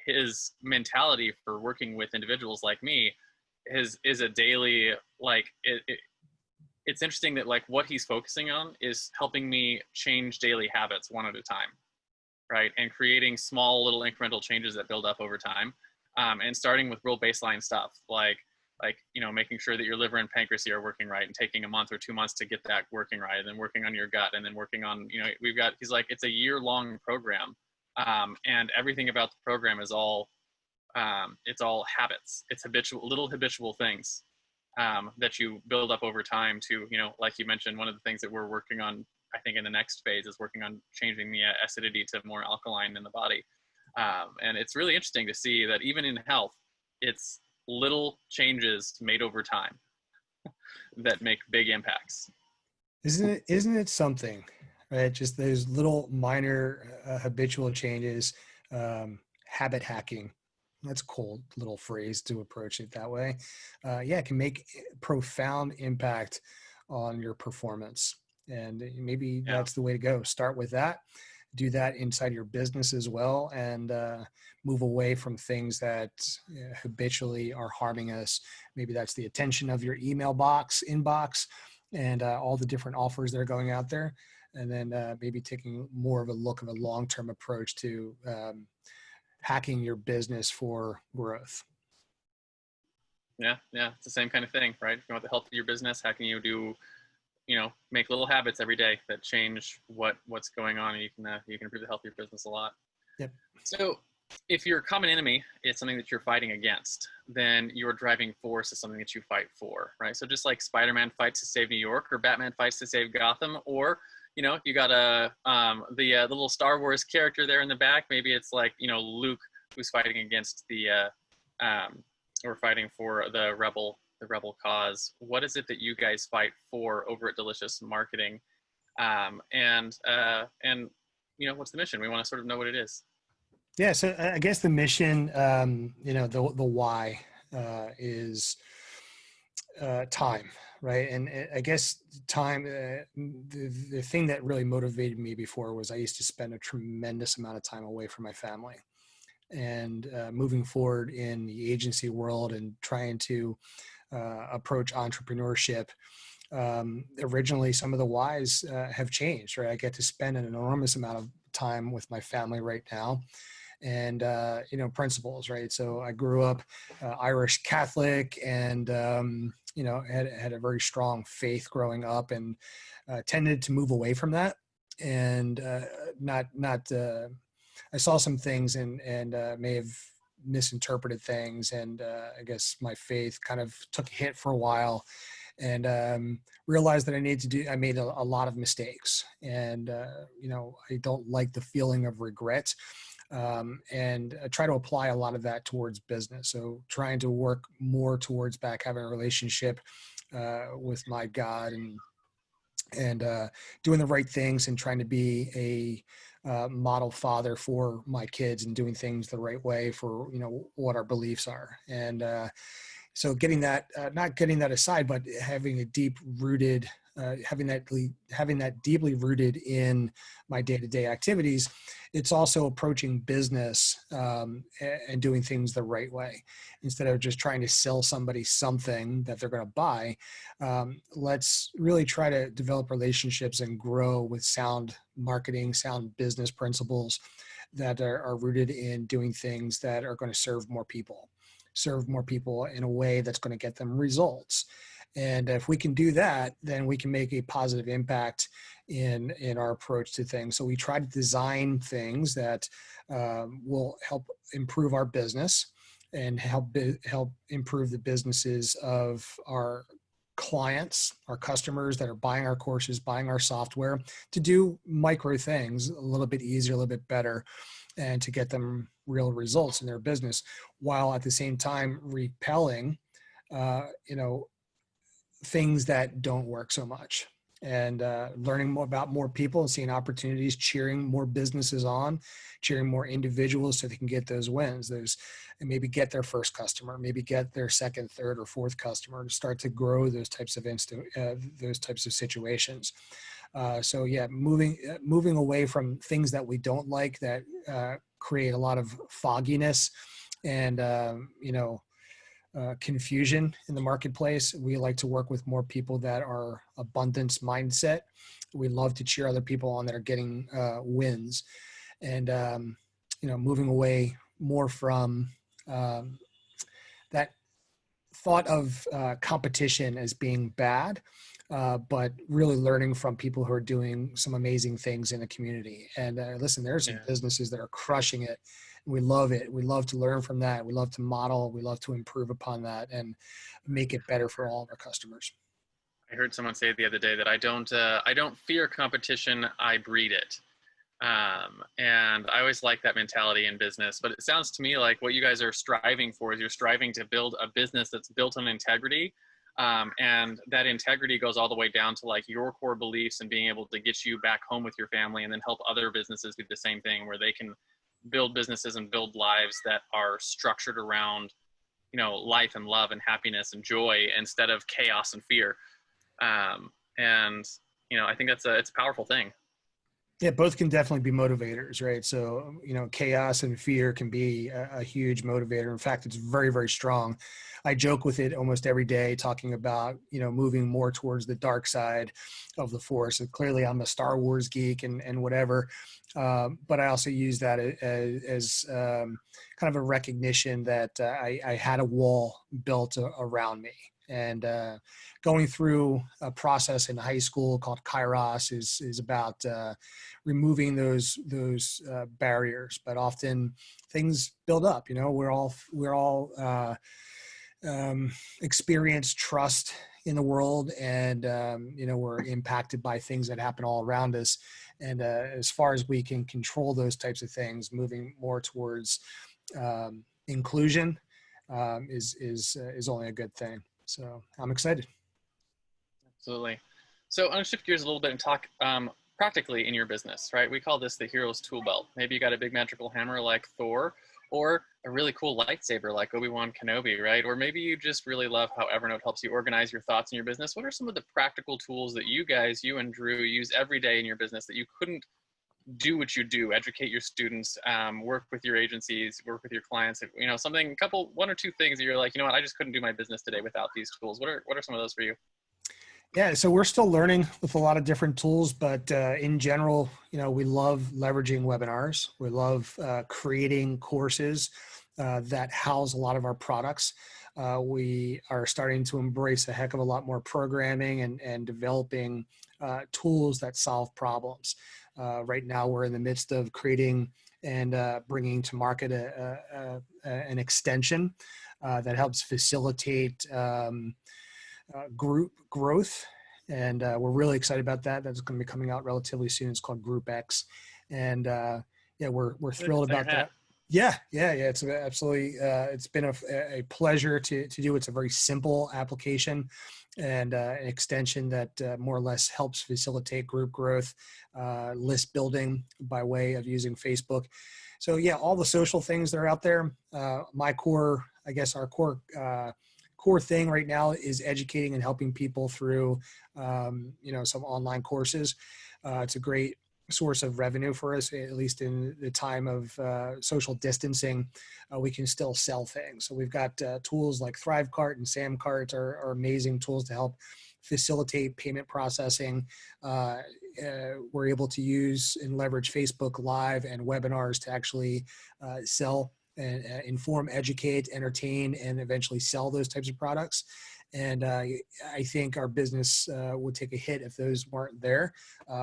His mentality for working with individuals like me is a daily, like, it's interesting that like what he's focusing on is helping me change daily habits one at a time, right? And creating small little incremental changes that build up over time, and starting with real baseline stuff like making sure that your liver and pancreas are working right, and taking a month or 2 months to get that working right, and then working on your gut, and then working on, he's like, it's a year-long program. And everything about the program is all, it's all habits. It's little habitual things that you build up over time to, like you mentioned, one of the things that we're working on, I think in the next phase, is working on changing the acidity to more alkaline in the body. And it's really interesting to see that even in health, it's little changes made over time that make big impacts. Isn't it something? Right, just those little minor habitual changes, habit hacking. That's a cool little phrase to approach it that way. It can make profound impact on your performance, and maybe that's the way to go. Start with that. Do that inside your business as well, and move away from things that habitually are harming us. Maybe that's the attention of your email inbox, and all the different offers that are going out there. And then maybe taking more of a look of a long-term approach to hacking your business for growth. Yeah, it's the same kind of thing, right? If you want the health of your business, how can you do make little habits every day that change what's going on, and you can improve the health of your business a lot. Yep. So if your common enemy is something that you're fighting against, then your driving force is something that you fight for, right? So just like Spider-Man fights to save New York, or Batman fights to save Gotham, or you got the little Star Wars character there in the back. Maybe it's like Luke, who's fighting against or fighting for the rebel cause. What is it that you guys fight for over at Delicious Marketing? And what's the mission? We want to sort of know what it is. Yeah, so I guess the mission, the why is time, right? And I guess time, the thing that really motivated me before was I used to spend a tremendous amount of time away from my family. And moving forward in the agency world and trying to approach entrepreneurship, originally some of the whys have changed, right? I get to spend an enormous amount of time with my family right now. And, principles, right? So I grew up Irish Catholic and, had a very strong faith growing up, and tended to move away from that. And I saw some things and may have misinterpreted things. And I guess my faith kind of took a hit for a while, and realized that I made a lot of mistakes. And, I don't like the feeling of regret. And I try to apply a lot of that towards business. So trying to work more towards back having a relationship with my God, and doing the right things, and trying to be a model father for my kids, and doing things the right way for what our beliefs are. And so getting that, not getting that aside, but having a deep rooted, having that deeply rooted in my day-to-day activities. It's also approaching business and doing things the right way, instead of just trying to sell somebody something that they're going to buy. Let's really try to develop relationships and grow with sound marketing, sound business principles that are rooted in doing things that are going to serve more people in a way that's going to get them results. And if we can do that, then we can make a positive impact in our approach to things. So we try to design things that will help improve our business and help improve the businesses of our clients, our customers that are buying our courses, buying our software, to do micro things a little bit easier, a little bit better, and to get them real results in their business, while at the same time repelling, things that don't work so much, and learning more about more people and seeing opportunities, cheering more businesses on, cheering more individuals so they can get those wins, and maybe get their first customer, maybe get their second, third, or fourth customer, and start to grow those types of situations. So yeah, moving away from things that we don't like, that create a lot of fogginess and confusion in the marketplace. We like to work with more people that are abundance mindset. We love to cheer other people on that are getting wins, and moving away more from that thought of competition as being bad, but really learning from people who are doing some amazing things in the community. And listen, there are some businesses that are crushing it. We love it. We love to learn from that. We love to model. We love to improve upon that and make it better for all of our customers. I heard someone say the other day that I don't fear competition, I breed it. And I always like that mentality in business, but it sounds to me like what you guys are striving for is you're striving to build a business that's built on integrity. And that integrity goes all the way down to like your core beliefs and being able to get you back home with your family, and then help other businesses do the same thing, where they can build businesses and build lives that are structured around, life and love and happiness and joy, instead of chaos and fear. I think it's a powerful thing. Yeah, both can definitely be motivators, right? So, chaos and fear can be a huge motivator. In fact, it's very, very strong. I joke with it almost every day, talking about, moving more towards the dark side of the Force. And clearly I'm a Star Wars geek and whatever. But I also use that as kind of a recognition that I had a wall built around me. And going through a process in high school called Kairos is about removing those barriers. But often things build up. We're all experience trust in the world, and we're impacted by things that happen all around us. And as far as we can control those types of things, moving more towards inclusion is only a good thing. So I'm excited. Absolutely. So I'm going to shift gears a little bit and talk practically in your business, right? We call this the hero's tool belt. Maybe you got a big magical hammer like Thor, or a really cool lightsaber like Obi-Wan Kenobi, right? Or maybe you just really love how Evernote helps you organize your thoughts in your business. What are some of the practical tools that you and Drew use every day in your business that you couldn't do what you do, educate your students, work with your agencies, work with your clients, one or two things that you're like, I just couldn't do my business today without these tools. What are some of those for you? Yeah, so we're still learning with a lot of different tools, but in general, we love leveraging webinars. We love creating courses that house a lot of our products. We are starting to embrace a heck of a lot more programming and developing tools that solve problems. Right now, we're in the midst of creating and bringing to market an extension that helps facilitate group growth. And we're really excited about that. That's going to be coming out relatively soon. It's called Group X. And we're thrilled about that. Yeah. It's absolutely, it's been a pleasure to do. It's a very simple application and an extension that more or less helps facilitate group growth, list building by way of using Facebook. So yeah, all the social things that are out there. Our core thing right now is educating and helping people through, some online courses. It's a great source of revenue for us, at least in the time of social distancing. We can still sell things. So we've got tools like ThriveCart and SamCart are amazing tools to help facilitate payment processing. We're able to use and leverage Facebook Live and webinars to actually sell and inform, educate, entertain, and eventually sell those types of products. And I think our business would take a hit if those weren't there.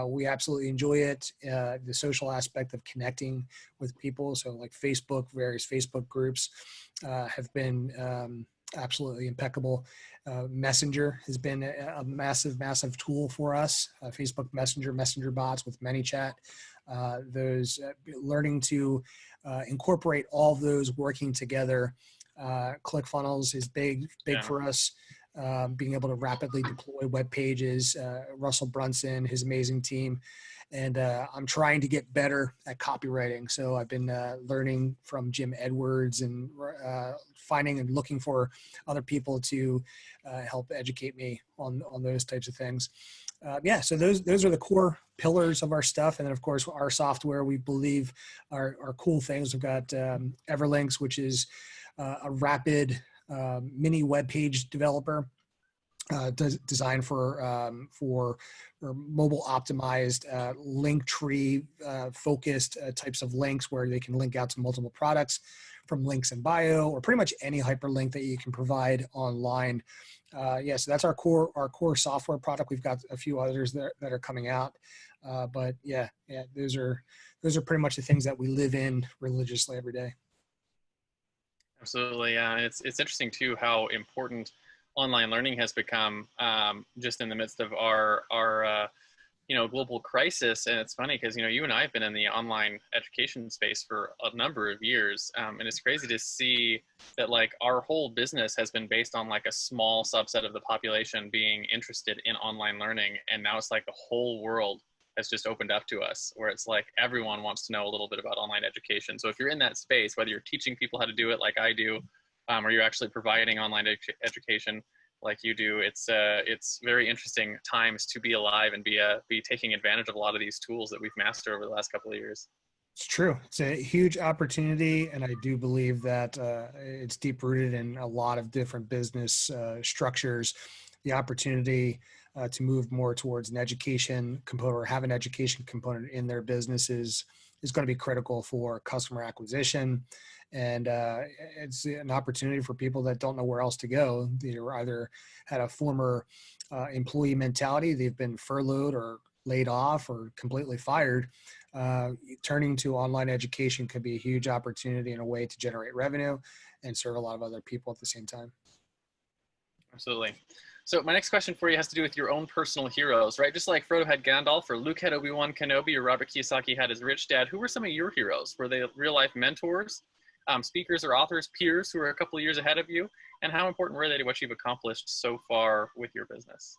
We absolutely enjoy it. The social aspect of connecting with people. So like Facebook, various Facebook groups have been absolutely impeccable. Messenger has been a massive tool for us. Facebook Messenger bots with ManyChat. Learning to incorporate all of those working together. ClickFunnels is big for us. Being able to rapidly deploy web pages. Russell Brunson, his amazing team. And I'm trying to get better at copywriting. So I've been learning from Jim Edwards and finding and looking for other people to help educate me on those types of things. So those are the core pillars of our stuff. And then of course our software, we believe are cool things. We've got Everlinks, which is a rapid mini web page developer designed for mobile optimized link tree focused types of links where they can link out to multiple products from links in bio or pretty much any hyperlink that you can provide online. So that's our core software product. We've got a few others that are coming out, but those are pretty much the things that we live in religiously every day. Absolutely, yeah. It's interesting too how important online learning has become just in the midst of our global crisis. And it's funny because you and I have been in the online education space for a number of years, and it's crazy to see that like our whole business has been based on like a small subset of the population being interested in online learning, and now it's like the whole world has just opened up to us, where it's like everyone wants to know a little bit about online education. So if you're in that space, whether you're teaching people how to do it like I do, or you're actually providing online education like you do, it's very interesting times to be alive and be taking advantage of a lot of these tools that we've mastered over the last couple of years. It's true. It's a huge opportunity, and I do believe that it's deep rooted in a lot of different business structures. The opportunity to move more towards an education component or have an education component in their businesses is going to be critical for customer acquisition, and it's an opportunity for people that don't know where else to go. They're either had a former employee mentality, they've been furloughed or laid off or completely fired. Turning to online education could be a huge opportunity and a way to generate revenue and serve a lot of other people at the same time. Absolutely. So my next question for you has to do with your own personal heroes, right? Just like Frodo had Gandalf, or Luke had Obi-Wan Kenobi, or Robert Kiyosaki had his rich dad. Who were some of your heroes? Were they real-life mentors, speakers or authors, peers who were a couple of years ahead of you? And how important were they to what you've accomplished so far with your business?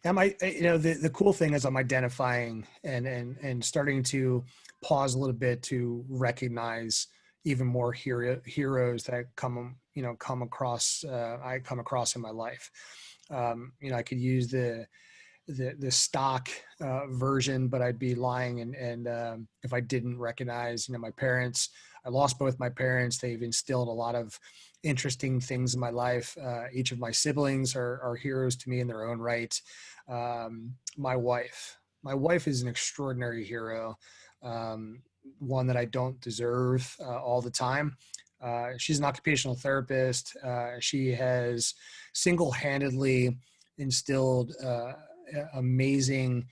The cool thing is I'm identifying and starting to pause a little bit to recognize even more heroes that come across I come across in my life. I could use the stock version, but I'd be lying. And if I didn't recognize, my parents, I lost both my parents. They've instilled a lot of interesting things in my life. Each of my siblings are heroes to me in their own right. My wife is an extraordinary hero. One that I don't deserve all the time. She's an occupational therapist. She has single-handedly instilled amazing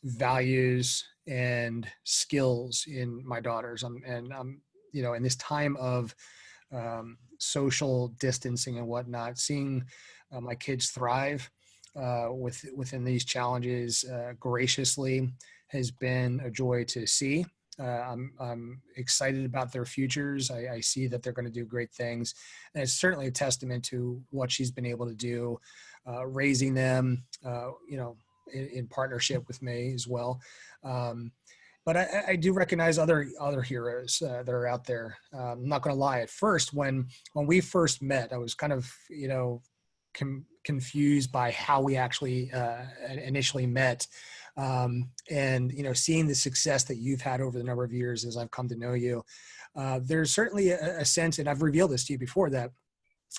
values and skills in my daughters. In this time of social distancing and whatnot, seeing my kids thrive within these challenges graciously has been a joy to see. I'm excited about their futures. I see that they're going to do great things. And it's certainly a testament to what she's been able to do, raising them, in partnership with me as well. But I do recognize other heroes that are out there. I'm not going to lie. At first, when we first met, I was kind of, confused by how we actually initially met. Seeing the success that you've had over the number of years as I've come to know you, there's certainly a sense, and I've revealed this to you before, that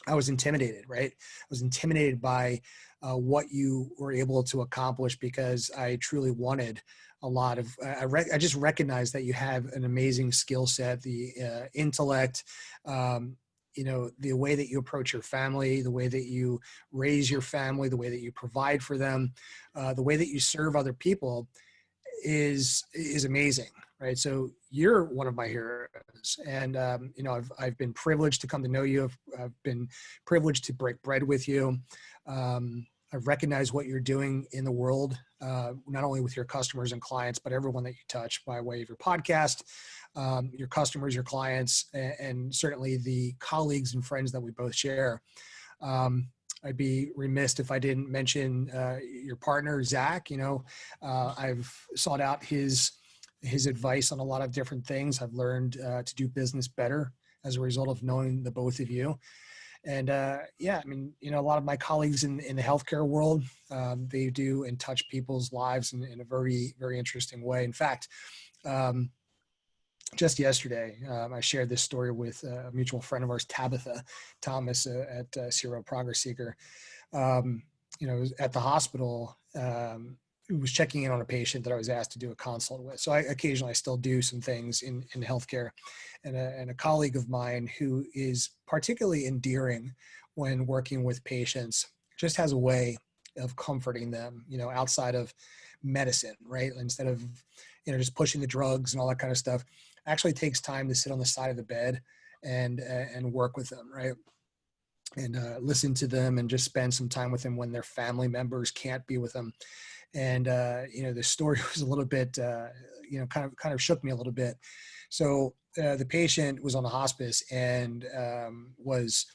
I was intimidated, right? I was intimidated by what you were able to accomplish because I truly wanted a lot of, I just recognized that you have an amazing skill set, the intellect, the way that you approach your family, the way that you raise your family, the way that you provide for them, the way that you serve other people is amazing, right? So you're one of my heroes, and I've been privileged to come to know you. I've been privileged to break bread with you. I've recognized what you're doing in the world, not only with your customers and clients, but everyone that you touch by way of your podcast, your customers, your clients, and certainly the colleagues and friends that we both share. I'd be remiss if I didn't mention your partner, Zach. I've sought out his advice on a lot of different things. I've learned to do business better as a result of knowing the both of you. And a lot of my colleagues in the healthcare world, they do and touch people's lives in a very, very interesting way. In fact, just yesterday, I shared this story with a mutual friend of ours, Tabitha Thomas at Zero Progress Seeker. At the hospital, was checking in on a patient that I was asked to do a consult with. So I occasionally still do some things in healthcare, and a colleague of mine who is particularly endearing when working with patients just has a way of comforting them, outside of medicine, right? Instead of, just pushing the drugs and all that kind of stuff, actually takes time to sit on the side of the bed and work with them, right? And listen to them and just spend some time with them when their family members can't be with them. And, the story was a little bit, kind of shook me a little bit. So the patient was on the hospice and was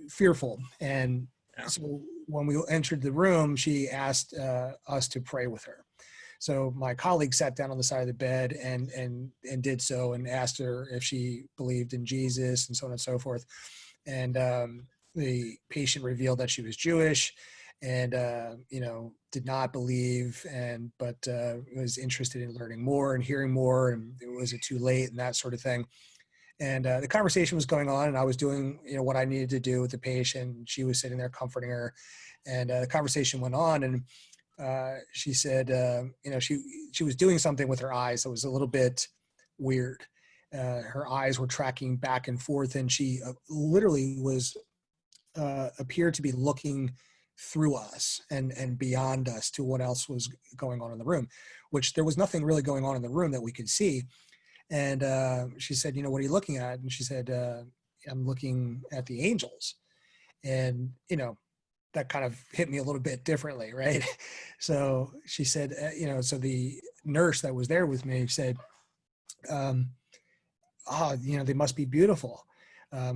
fearful. And so when we entered the room, she asked us to pray with her. So my colleague sat down on the side of the bed and did so, and asked her if she believed in Jesus and so on and so forth. And the patient revealed that she was Jewish. and did not believe, but was interested in learning more and hearing more, and was it too late and that sort of thing. And the conversation was going on, and I was doing what I needed to do with the patient. She was sitting there comforting her, and the conversation went on, and she said, she was doing something with her eyes that was a little bit weird. Her eyes were tracking back and forth, and she literally was appeared to be looking through us and beyond us to what else was going on in the room, which there was nothing really going on in the room that we could see. And she said, what are you looking at? And she said, I'm looking at the angels. And, that kind of hit me a little bit differently, right? So she said, so the nurse that was there with me said, they must be beautiful. Are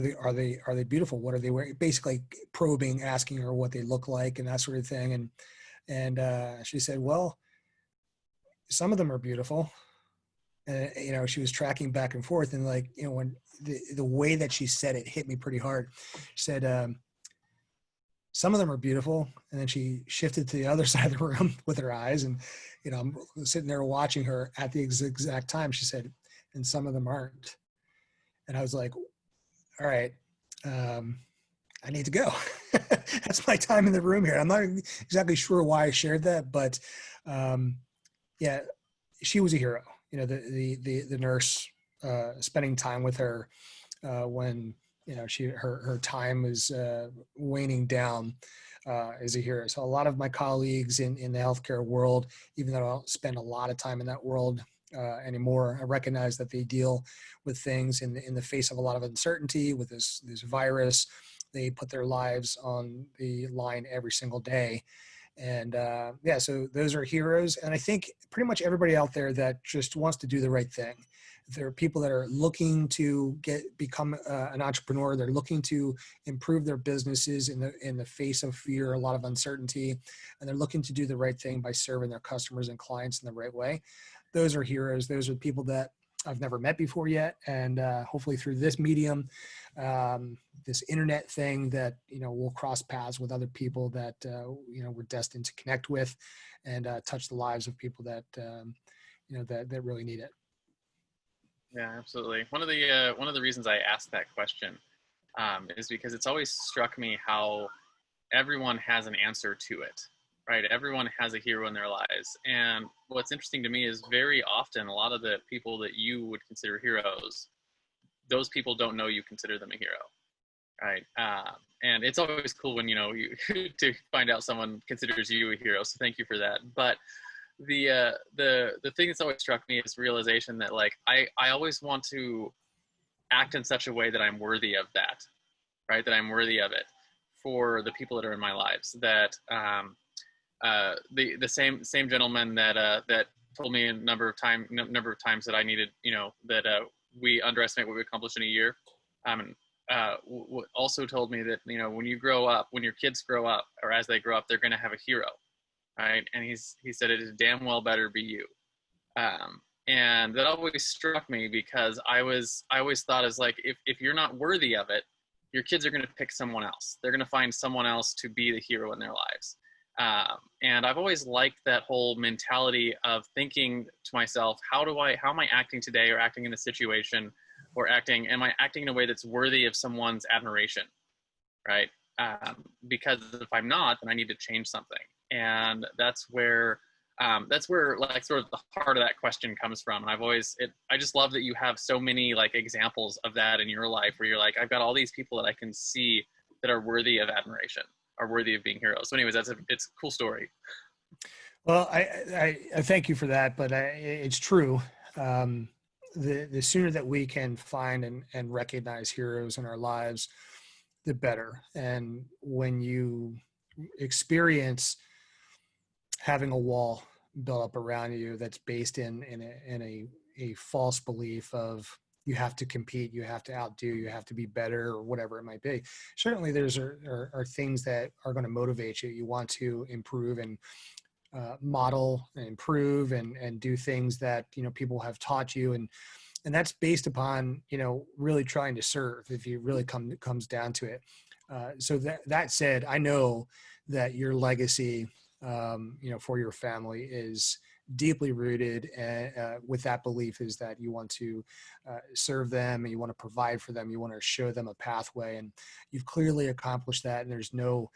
they beautiful? What are they wearing? Basically probing, asking her what they look like and that sort of thing. And she said, well, some of them are beautiful. She was tracking back and forth, and when the way that she said it hit me pretty hard. She said, some of them are beautiful. And then she shifted to the other side of the room with her eyes. And, I'm sitting there watching her at the exact time. She said, and some of them aren't. And I was like, all right, I need to go. That's my time in the room here. I'm not exactly sure why I shared that, but yeah, she was a hero. The nurse, spending time with her when her time is waning down, is a hero. So a lot of my colleagues in the healthcare world, even though I don't spend a lot of time in that world anymore, I recognize that they deal with things in the face of a lot of uncertainty with this virus. They put their lives on the line every single day. And so those are heroes. And I think pretty much everybody out there that just wants to do the right thing. There are people that are looking to become an entrepreneur. They're looking to improve their businesses in the face of fear, a lot of uncertainty, and they're looking to do the right thing by serving their customers and clients in the right way. Those are heroes. Those are people that I've never met before yet. And hopefully through this medium, this internet thing, that, we'll cross paths with other people that, we're destined to connect with and touch the lives of people that, that really need it. Yeah, absolutely. One of the reasons I asked that question is because it's always struck me how everyone has an answer to it, right? Everyone has a hero in their lives. And what's interesting to me is very often a lot of the people that you would consider heroes, those people don't know you consider them a hero, right? And it's always cool when, you to find out someone considers you a hero. So thank you for that. But the thing that's always struck me is realization that I always want to act in such a way that I'm worthy of that, right? That I'm worthy of it for the people that are in my lives. That the same gentleman that told me a number of times that I needed, that we underestimate what we accomplish in a year. Also told me that, when you grow up, when your kids grow up, or as they grow up, they're going to have a hero, right? And he said, it is damn well better be you. And that always struck me, because I always thought as if you're not worthy of it, your kids are going to pick someone else. They're going to find someone else to be the hero in their lives. And I've always liked that whole mentality of thinking to myself, how am I acting today, or acting in a situation, or am I acting in a way that's worthy of someone's admiration, right? Because if I'm not, then I need to change something. And that's where sort of the heart of that question comes from. And I just love that you have so many examples of that in your life, where you're I've got all these people that I can see that are worthy of admiration, are worthy of being heroes. So anyways, it's a cool story. Well, I thank you for that, but it's true. The sooner that we can find and recognize heroes in our lives, the better. And when you experience having a wall built up around you that's based in a false belief of you have to compete, you have to outdo, you have to be better, or whatever it might be. Certainly there's are things that are going to motivate you. You want to improve and model and improve and do things that, people have taught you. And that's based upon, really trying to serve, if you really comes down to it. So that said, I know that your legacy, for your family is deeply rooted with that belief is that you want to serve them, and you want to provide for them, you want to show them a pathway, and you've clearly accomplished that. And there's no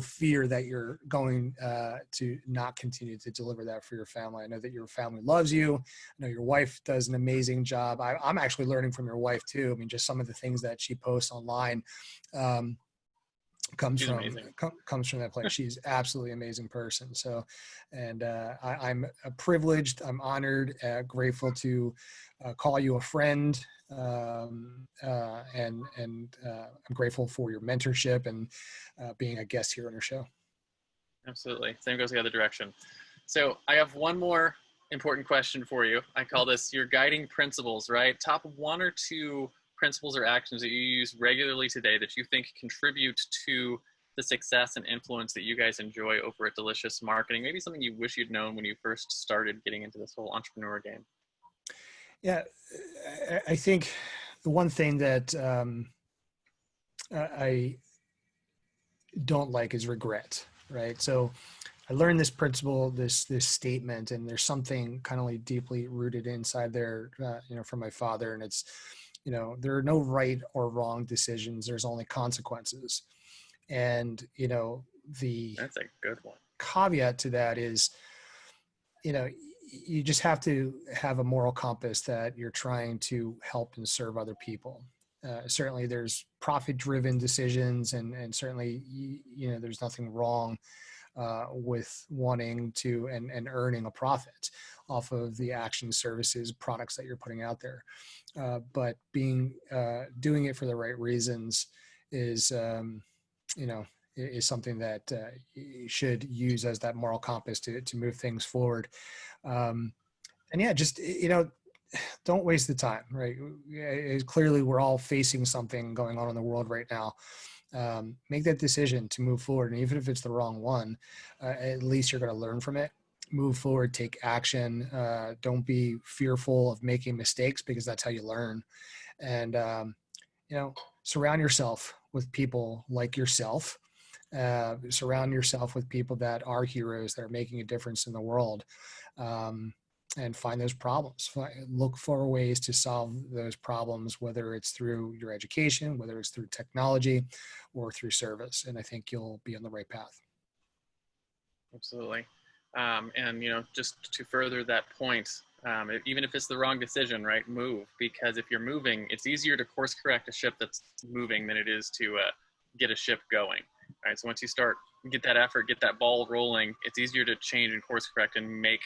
fear that you're going to not continue to deliver that for your family. I know that your family loves you. I know your wife does an amazing job. I'm actually learning from your wife too. I mean, just some of the things that she posts online. Comes She's from amazing. comes from that place. She's absolutely amazing person. So, and I'm privileged. I'm honored, grateful to call you a friend, and I'm grateful for your mentorship and being a guest here on your show. Absolutely. Same goes the other direction. So I have one more important question for you. I call this your guiding principles, right? Top 1 or 2 principles or actions that you use regularly today that you think contribute to the success and influence that you guys enjoy over at Delicious Marketing? Maybe something you wish you'd known when you first started getting into this whole entrepreneur game. Yeah, I think the one thing that I don't like is regret, right? So I learned this principle, this statement, and there's something kind of like deeply rooted inside there, from my father. And it's, there are no right or wrong decisions. There's only consequences. And, That's a good one. caveat to that is, you just have to have a moral compass that you're trying to help and serve other people. Certainly there's profit-driven decisions, and certainly, there's nothing wrong with wanting to and earning a profit off of the action, services, products that you're putting out there. But doing it for the right reasons is, is something that you should use as that moral compass to move things forward. And yeah, just, don't waste the time, right? Clearly we're all facing something going on in the world right now. Make that decision to move forward. And even if it's the wrong one, at least you're going to learn from it. Move forward, take action. Don't be fearful of making mistakes, because that's how you learn. And, surround yourself with people like yourself. Surround yourself with people that are heroes, that are making a difference in the world. And find those problems. Look for ways to solve those problems, whether it's through your education, whether it's through technology, or through service. And I think you'll be on the right path. Absolutely. And, just to further that point, even if it's the wrong decision, right, move. Because if you're moving, it's easier to course correct a ship that's moving than it is to get a ship going. Right. So once you get that effort, get that ball rolling, it's easier to change and course correct and make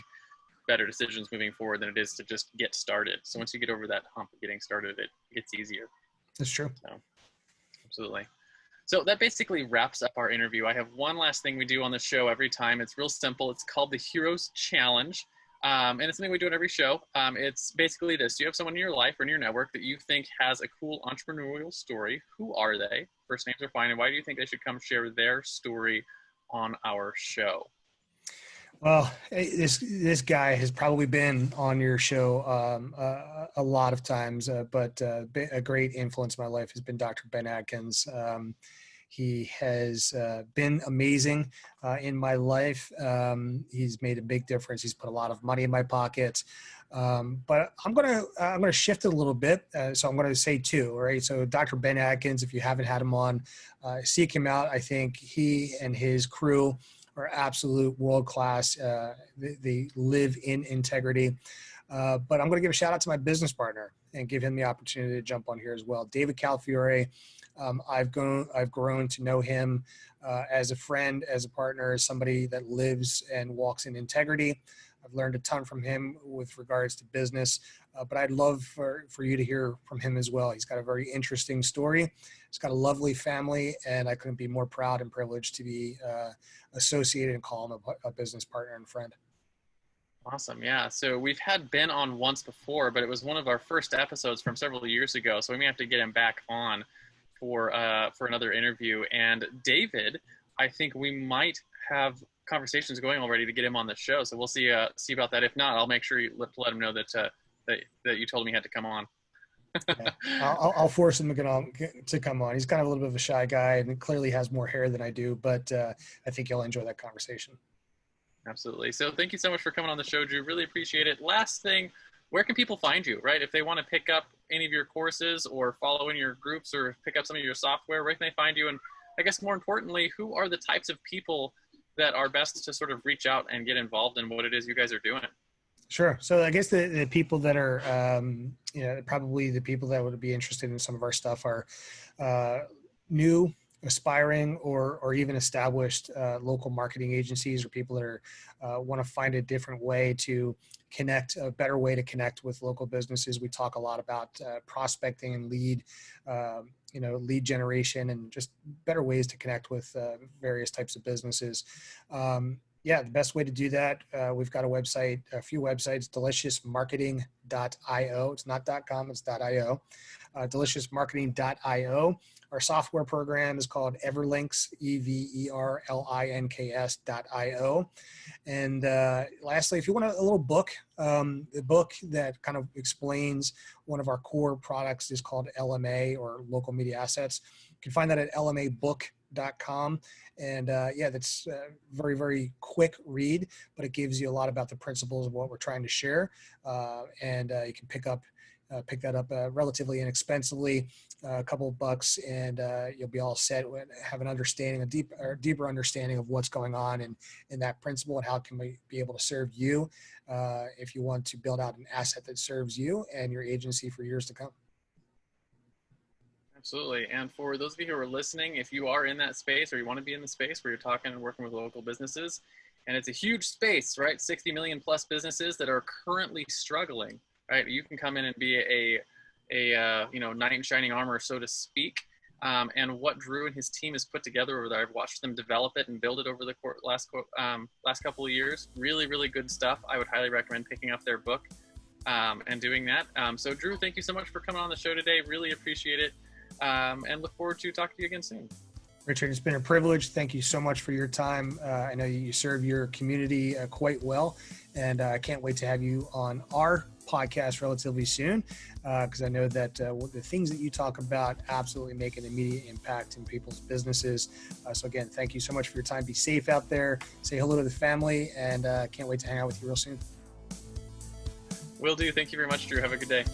better decisions moving forward than it is to just get started. So once you get over that hump of getting started, it gets easier. That's true. So, absolutely. So that basically wraps up our interview. I have one last thing we do on the show every time. It's real simple. It's called the Heroes Challenge. And it's something we do at every show. It's basically this. You have someone in your life or in your network that you think has a cool entrepreneurial story. Who are they? First names are fine. And why do you think they should come share their story on our show? Well, this guy has probably been on your show a lot of times, but a great influence in my life has been Dr. Ben Adkins. He has been amazing in my life. He's made a big difference. He's put a lot of money in my pocket. But I'm gonna shift it a little bit. So I'm gonna say 2. Right. So Dr. Ben Adkins, if you haven't had him on, seek him out. I think he and his crew are absolute world-class. They live in integrity. But I'm going to give a shout out to my business partner and give him the opportunity to jump on here as well. David Calafiore. I've grown to know him as a friend, as a partner, as somebody that lives and walks in integrity. I've learned a ton from him with regards to business, but I'd love for you to hear from him as well. He's got a very interesting story. He's got a lovely family, and I couldn't be more proud and privileged to be associated and call him a business partner and friend. Awesome. Yeah. So we've had Ben on once before, but it was one of our first episodes from several years ago. So we may have to get him back on for another interview. And David, I think we might have conversations going already to get him on the show. So we'll see about that. If not, I'll make sure you let him know that you told him he had to come on. Yeah. I'll force him to come on. He's kind of a little bit of a shy guy and clearly has more hair than I do, but I think you'll enjoy that conversation. Absolutely. So thank you so much for coming on the show, Drew. Really appreciate it. Last thing, where can people find you, right? If they want to pick up any of your courses or follow in your groups or pick up some of your software, where can they find you? And I guess more importantly, who are the types of people that are best to sort of reach out and get involved in what it is you guys are doing? Sure. So I guess the people that are, probably the people that would be interested in some of our stuff are new, aspiring, or even established local marketing agencies, or people that are want to find a different way to connect, a better way to connect with local businesses. We talk a lot about prospecting and lead generation, and just better ways to connect with various types of businesses. The best way to do that, we've got a few websites, deliciousmarketing.io. It's not .com, it's .io. Deliciousmarketing.io. Our software program is called Everlinks, EVERLINKS.io. And lastly, if you want a little book, the book that kind of explains one of our core products is called LMA, or Local Media Assets. You can find that at lmabook.com. And that's a very, very quick read, but it gives you a lot about the principles of what we're trying to share. And you can pick that up relatively inexpensively, a couple of bucks, and you'll be all set. Have an understanding, a deeper understanding of what's going on in that principle, and how it can be able to serve you if you want to build out an asset that serves you and your agency for years to come. Absolutely. And for those of you who are listening, if you are in that space, or you want to be in the space where you're talking and working with local businesses, and it's a huge space, right? 60 million plus businesses that are currently struggling, right? You can come in and be a knight in shining armor, so to speak. And what Drew and his team has put together over there, I've watched them develop it and build it over the last couple of years. Really, really good stuff. I would highly recommend picking up their book and doing that. So Drew, thank you so much for coming on the show today. Really appreciate it. And look forward to talking to you again soon. Richard, it's been a privilege. Thank you so much for your time. I know you serve your community quite well, and I can't wait to have you on our podcast relatively soon, because I know that the things that you talk about absolutely make an immediate impact in people's businesses. So again, thank you so much for your time. Be safe out there. Say hello to the family, and can't wait to hang out with you real soon. Will do. Thank you very much, Drew. Have a good day.